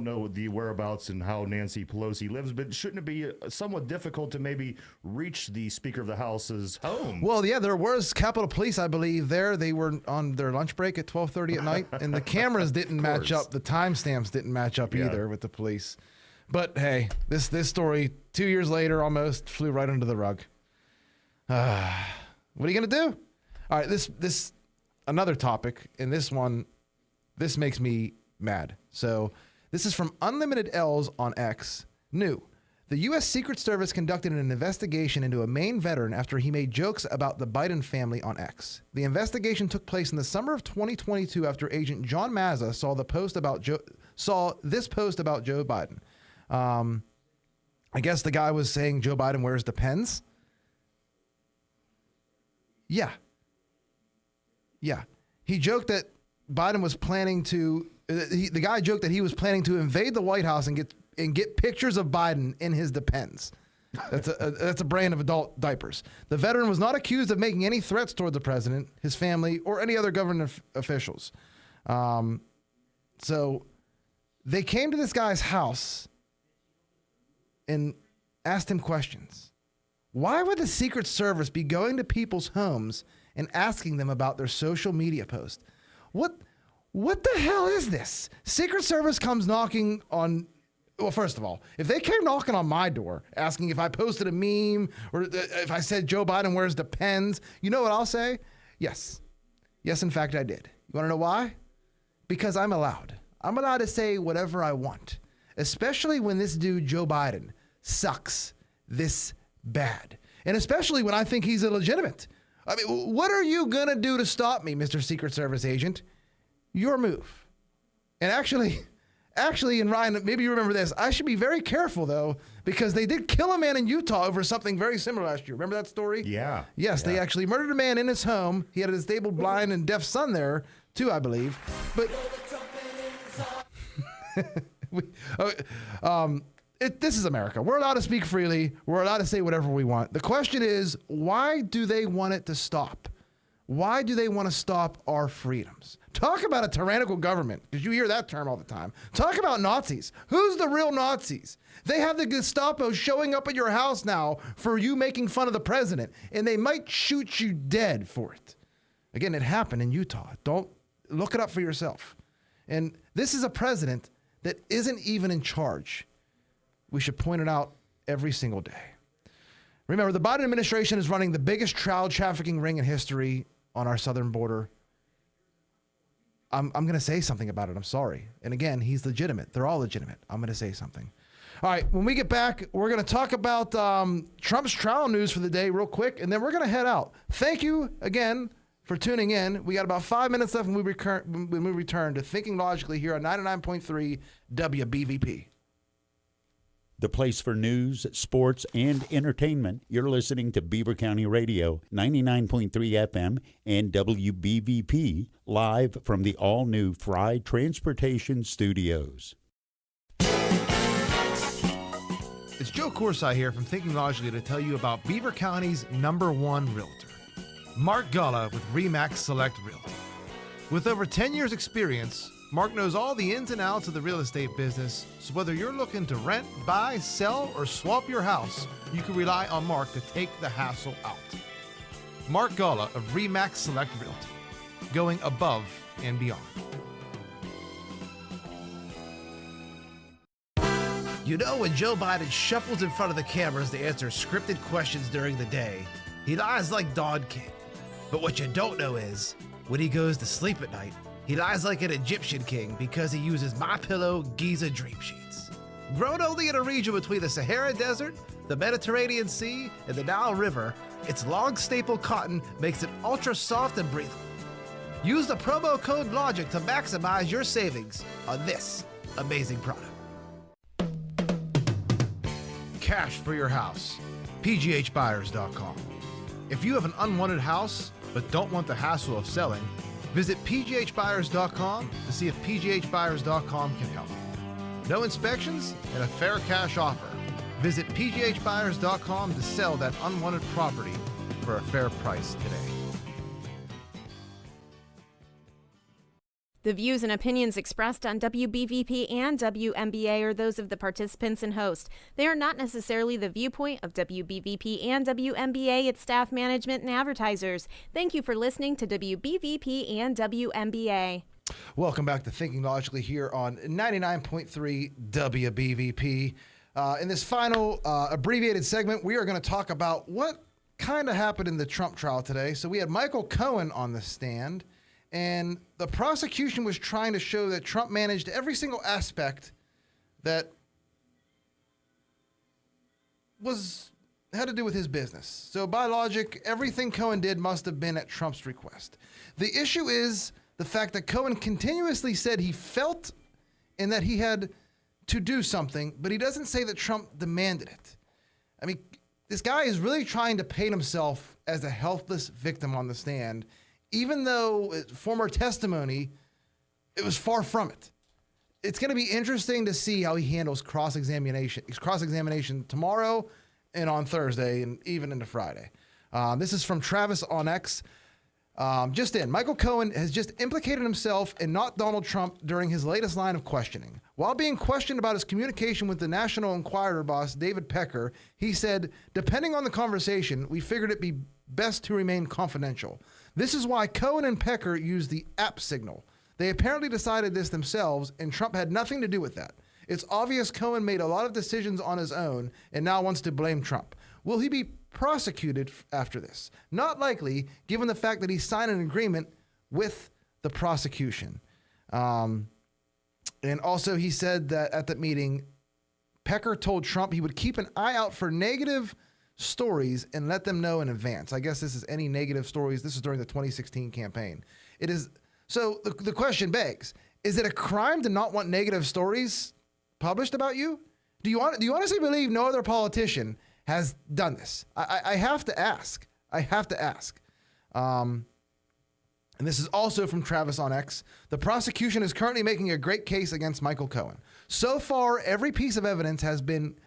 [SPEAKER 4] know the whereabouts and how Nancy Pelosi lives, but shouldn't it be somewhat difficult to maybe reach the Speaker of the House's home?
[SPEAKER 3] Well, yeah, there was Capitol Police, I believe, there. They were on their lunch break at 12:30 at night, and the cameras didn't match up. The timestamps didn't match up either with the police. But hey, this story 2 years later almost flew right under the rug. What are you gonna do? All right, this another topic, and this one. This makes me mad. So this is from Unlimited L's on X. New. The U.S. Secret Service conducted an investigation into a Maine veteran after he made jokes about the Biden family on X. The investigation took place in the summer of 2022 after Agent John Mazza saw this post about Joe Biden. I guess the guy was saying Joe Biden wears Depends. Yeah. He joked that Biden was planning to. The guy joked that he was planning to invade the White House and get pictures of Biden in his Depends. That's a brand of adult diapers. The veteran was not accused of making any threats toward the president, his family, or any other government officials. So they came to this guy's house and asked him questions. Why would the Secret Service be going to people's homes and asking them about their social media posts? What the hell is this? Secret Service comes knocking on. Well, first of all, if they came knocking on my door asking if I posted a meme or if I said Joe Biden wears Depends, you know what I'll say? Yes. Yes, in fact, I did. You want to know why? Because I'm allowed. I'm allowed to say whatever I want, especially when this dude, Joe Biden, sucks this bad. And especially when I think he's illegitimate. I mean, what are you going to do to stop me, Mr. Secret Service agent? Your move. And actually, and Ryan, maybe you remember this. I should be very careful, though, because they did kill a man in Utah over something very similar last year. Remember that story?
[SPEAKER 4] Yeah.
[SPEAKER 3] Yes, they actually murdered a man in his home. He had a disabled, blind, and deaf son there, too, I believe. But this is America. We're allowed to speak freely. We're allowed to say whatever we want. The question is, why do they want it to stop? Why do they want to stop our freedoms? Talk about a tyrannical government, because you hear that term all the time. Talk about Nazis. Who's the real Nazis? They have the Gestapo showing up at your house now for you making fun of the president, and they might shoot you dead for it. Again, it happened in Utah. Don't look it up for yourself. And this is a president that isn't even in charge. We should point it out every single day. Remember, the Biden administration is running the biggest child trafficking ring in history on our southern border. I'm going to say something about it. I'm sorry. And again, he's legitimate. They're all legitimate. I'm going to say something. All right, when we get back, we're going to talk about Trump's trial news for the day real quick, and then we're going to head out. Thank you again for tuning in. We got about 5 minutes left when we return to Thinking Logically here on 99.3 WBVP.
[SPEAKER 9] The place for news, sports, and entertainment. You're listening to Beaver County Radio, 99.3 FM and WBVP, live from the all-new Fry Transportation Studios.
[SPEAKER 2] It's Joe Corsi here from Thinking Logically to tell you about Beaver County's #1 realtor, Mark Gullah with RE/MAX Select Realty. With over 10 years experience, Mark knows all the ins and outs of the real estate business, so whether you're looking to rent, buy, sell, or swap your house, you can rely on Mark to take the hassle out. Mark Gullah of RE/MAX Select Realty, going above and beyond.
[SPEAKER 8] You know, when Joe Biden shuffles in front of the cameras to answer scripted questions during the day, he lies like Don King. But what you don't know is, when he goes to sleep at night, He lies like an Egyptian king because he uses MyPillow Giza Dream Sheets. Grown only in a region between the Sahara Desert, the Mediterranean Sea, and the Nile River, its long staple cotton makes it ultra soft and breathable. Use the promo code LOGIC to maximize your savings on this amazing product.
[SPEAKER 3] Cash for your house. PGHbuyers.com. If you have an unwanted house but don't want the hassle of selling, visit PGHbuyers.com to see if PGHbuyers.com can help. No inspections and a fair cash offer. Visit PGHbuyers.com to sell that unwanted property for a fair price today.
[SPEAKER 1] The views and opinions expressed on WBVP and WMBA are those of the participants and host. They are not necessarily the viewpoint of WBVP and WMBA, its staff, management, and advertisers. Thank you for listening to WBVP and WMBA.
[SPEAKER 3] Welcome back to Thinking Logically here on 99.3 WBVP. In this final abbreviated segment, we are going to talk about what kind of happened in the Trump trial today. So we had Michael Cohen on the stand, and the prosecution was trying to show that Trump managed every single aspect that had to do with his business. So by logic, everything Cohen did must have been at Trump's request. The issue is the fact that Cohen continuously said he felt and that he had to do something, but he doesn't say that Trump demanded it. I mean, this guy is really trying to paint himself as a helpless victim on the stand, even though former testimony, it was far from it. It's going to be interesting to see how he handles cross-examination tomorrow and on Thursday and even into Friday. This is from Travis on X. Michael Cohen has just implicated himself and not Donald Trump during his latest line of questioning. While being questioned about his communication with the National Enquirer boss, David Pecker, he said, "Depending on the conversation, we figured it'd be best to remain confidential. This is why Cohen and Pecker used the app signal. They apparently decided this themselves, and Trump had nothing to do with that. It's obvious Cohen made a lot of decisions on his own and now wants to blame Trump. Will he be prosecuted after this? Not likely, given the fact that he signed an agreement with the prosecution." And also he said that at the meeting, Pecker told Trump he would keep an eye out for negative stories and let them know in advance. I guess this is any negative stories. This is during the 2016 campaign. It is. So the question begs, is it a crime to not want negative stories published about you? Do you honestly believe no other politician has done this? I have to ask. And this is also from Travis on X. The prosecution is currently making a great case against Michael Cohen. So far, every piece of evidence has been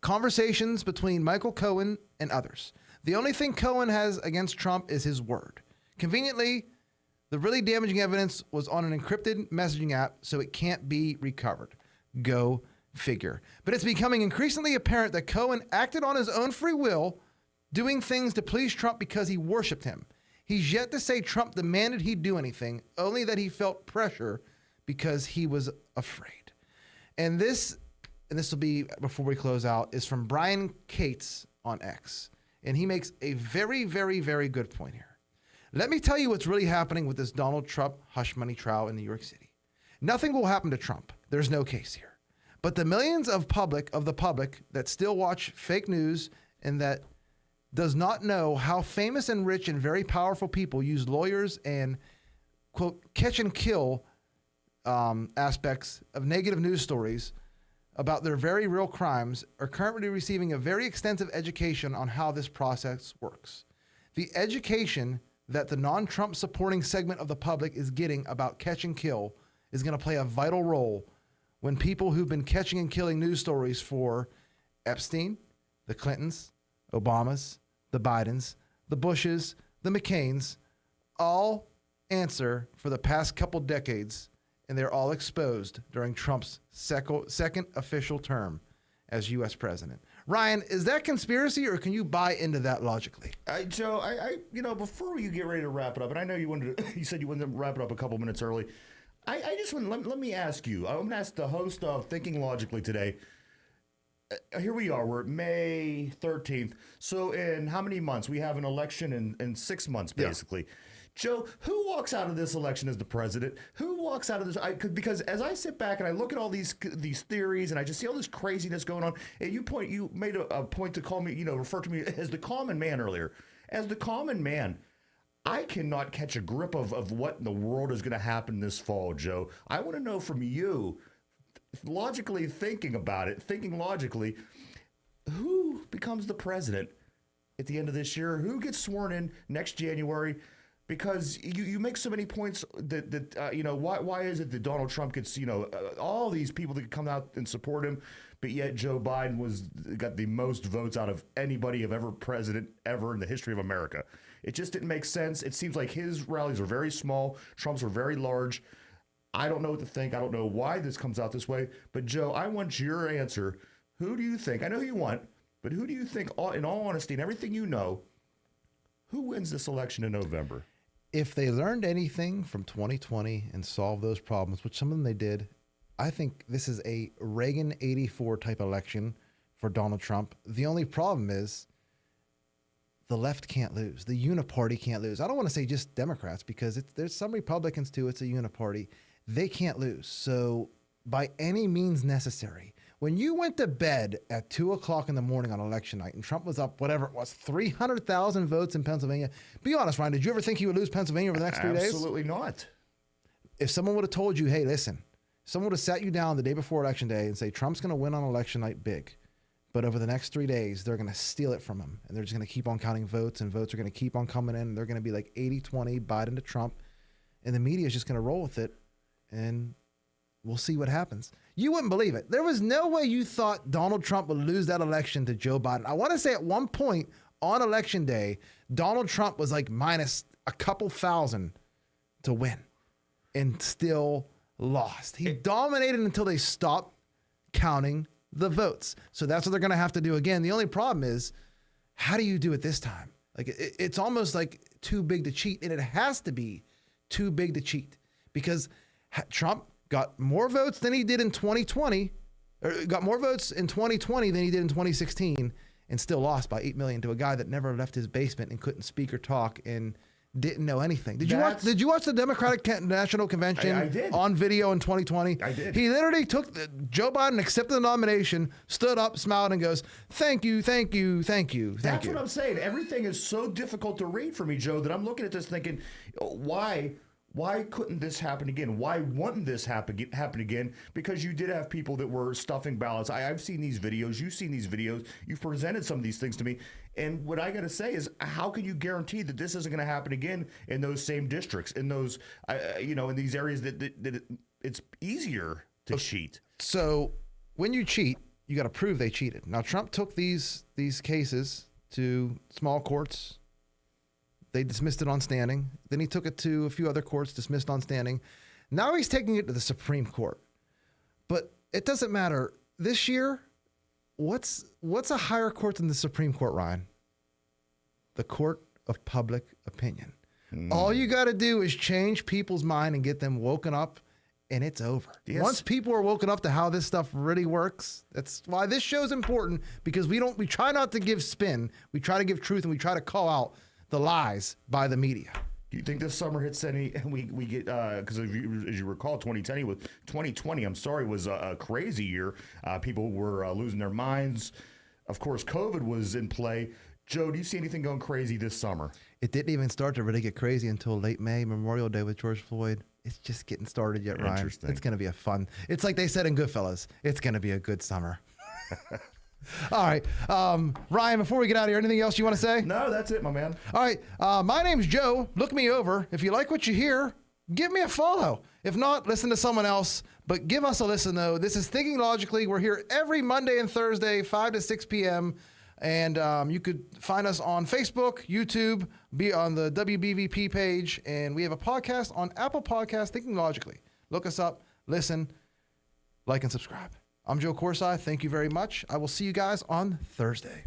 [SPEAKER 3] conversations between Michael Cohen and others. The only thing Cohen has against Trump is his word. Conveniently, the really damaging evidence was on an encrypted messaging app, so it can't be recovered. Go figure. But it's becoming increasingly apparent that Cohen acted on his own free will, doing things to please Trump because he worshiped him. He's yet to say Trump demanded he do anything, only that he felt pressure because he was afraid. And this will be before we close out, is from Brian Cates on X. And he makes a very, very, very good point here. Let me tell you what's really happening with this Donald Trump hush money trial in New York City. Nothing will happen to Trump. There's no case here. But the millions of the public that still watch fake news and that does not know how famous and rich and very powerful people use lawyers and, quote, catch and kill aspects of negative news stories about their very real crimes are currently receiving a very extensive education on how this process works. The education that the non-Trump supporting segment of the public is getting about catch and kill is going to play a vital role when people who've been catching and killing news stories for Epstein, the Clintons, Obamas, the Bidens, the Bushes, the McCains, all answer for the past couple decades, and they're all exposed during Trump's second official term as U.S. president. Ryan, is that conspiracy, or can you buy into that logically?
[SPEAKER 4] Joe, before you get ready to wrap it up, and I know you said you wanted to wrap it up a couple minutes early. I just want let me ask you. I'm going to ask the host of Thinking Logically today. Here we are. We're at May 13th. So in how many months? We have an election in 6 months, basically. Yeah. Joe, who walks out of this election as the president? Who walks out of this? Because as I sit back and I look at all these theories and I just see all this craziness going on, and you made a point to call me, refer to me as the common man earlier. As the common man, I cannot catch a grip of what in the world is going to happen this fall, Joe. I want to know from you, logically thinking about it, thinking logically, who becomes the president at the end of this year? Who gets sworn in next January? Because you make so many points that why is it that Donald Trump gets all these people that come out and support him, but yet Joe Biden got the most votes out of anybody of ever president ever in the history of America. It just didn't make sense. It seems like his rallies are very small, Trump's are very large. I don't know what to think. I don't know why this comes out this way. But Joe, I want your answer. Who do you think? I know who you want, but who do you think, in all honesty and everything you know, who wins this election in November?
[SPEAKER 3] If they learned anything from 2020 and solved those problems, which some of them they did, I think this is a Reagan 84 type election for Donald Trump. The only problem is the left can't lose. The uniparty can't lose. I don't want to say just Democrats because there's some Republicans too. It's a uniparty. They can't lose. So by any means necessary, when you went to bed at 2 o'clock in the morning on election night and Trump was up, whatever it was, 300,000 votes in Pennsylvania, be honest, Ryan, did you ever think he would lose Pennsylvania over the next 3 days?
[SPEAKER 4] Absolutely not.
[SPEAKER 3] If someone would have told you, hey, listen, someone would have sat you down the day before election day and say, Trump's going to win on election night big, but over the next 3 days, they're going to steal it from him. And they're just going to keep on counting votes, and votes are going to keep on coming in. And they're going to be like 80-20, Biden to Trump. And the media is just going to roll with it. And we'll see what happens. You wouldn't believe it. There was no way you thought Donald Trump would lose that election to Joe Biden. I want to say at one point on election day, Donald Trump was like minus a couple thousand to win and still lost. He dominated until they stopped counting the votes. So that's what they're going to have to do again. The only problem is, how do you do it this time? Like it's almost like too big to cheat, and it has to be too big to cheat because Trump got more votes than he did in 2020, or got more votes in 2020 than he did in 2016, and still lost by 8 million to a guy that never left his basement and couldn't speak or talk and didn't know anything. Did you watch the Democratic National Convention
[SPEAKER 4] I did.
[SPEAKER 3] on video in 2020?
[SPEAKER 4] I did.
[SPEAKER 3] He literally Joe Biden accepted the nomination, stood up, smiled, and goes, "Thank you, thank you, thank you, thank
[SPEAKER 4] That's
[SPEAKER 3] you."
[SPEAKER 4] what I'm saying. Everything is so difficult to read for me, Joe, that I'm looking at this thinking, why couldn't this happen again? Why wouldn't this happen again? Because you did have people that were stuffing ballots. I've seen these videos. You've seen these videos. You've presented some of these things to me. And what I got to say is, how can you guarantee that this isn't going to happen again in those same districts, in those, in these areas that it's easier to cheat?
[SPEAKER 3] So when you cheat, you got to prove they cheated. Now, Trump took these cases to small courts. They dismissed it on standing. Then he took it to a few other courts, dismissed on standing. Now he's taking it to the Supreme Court. But it doesn't matter. This year, what's a higher court than the Supreme Court, Ryan? The Court of Public Opinion. All you got to do is change people's mind and get them woken up, and it's over.
[SPEAKER 4] Yes.
[SPEAKER 3] Once people are woken up to how this stuff really works, that's why this show's important, because we try not to give spin. We try to give truth, and we try to call out the lies by the media.
[SPEAKER 4] Do you think this summer hits any? We get because as you recall, 2020 was a crazy year. People were losing their minds. Of course, COVID was in play. Joe, do you see anything going crazy this summer?
[SPEAKER 3] It didn't even start to really get crazy until late May, Memorial Day with George Floyd. It's just getting started yet, Ryan.
[SPEAKER 4] Interesting.
[SPEAKER 3] It's going to be it's like they said in Goodfellas. It's going to be a good summer. All right. Ryan, before we get out of here, anything else you want to say?
[SPEAKER 4] No, that's it, my man.
[SPEAKER 3] All right. My name's Joe. Look me over. If you like what you hear, give me a follow. If not, listen to someone else. But give us a listen, though. This is Thinking Logically. We're here every Monday and Thursday, 5 to 6 p.m. And you could find us on Facebook, YouTube, be on the WBVP page. And we have a podcast on Apple Podcasts, Thinking Logically. Look us up, listen, like, and subscribe. I'm Joe Corsai. Thank you very much. I will see you guys on Thursday.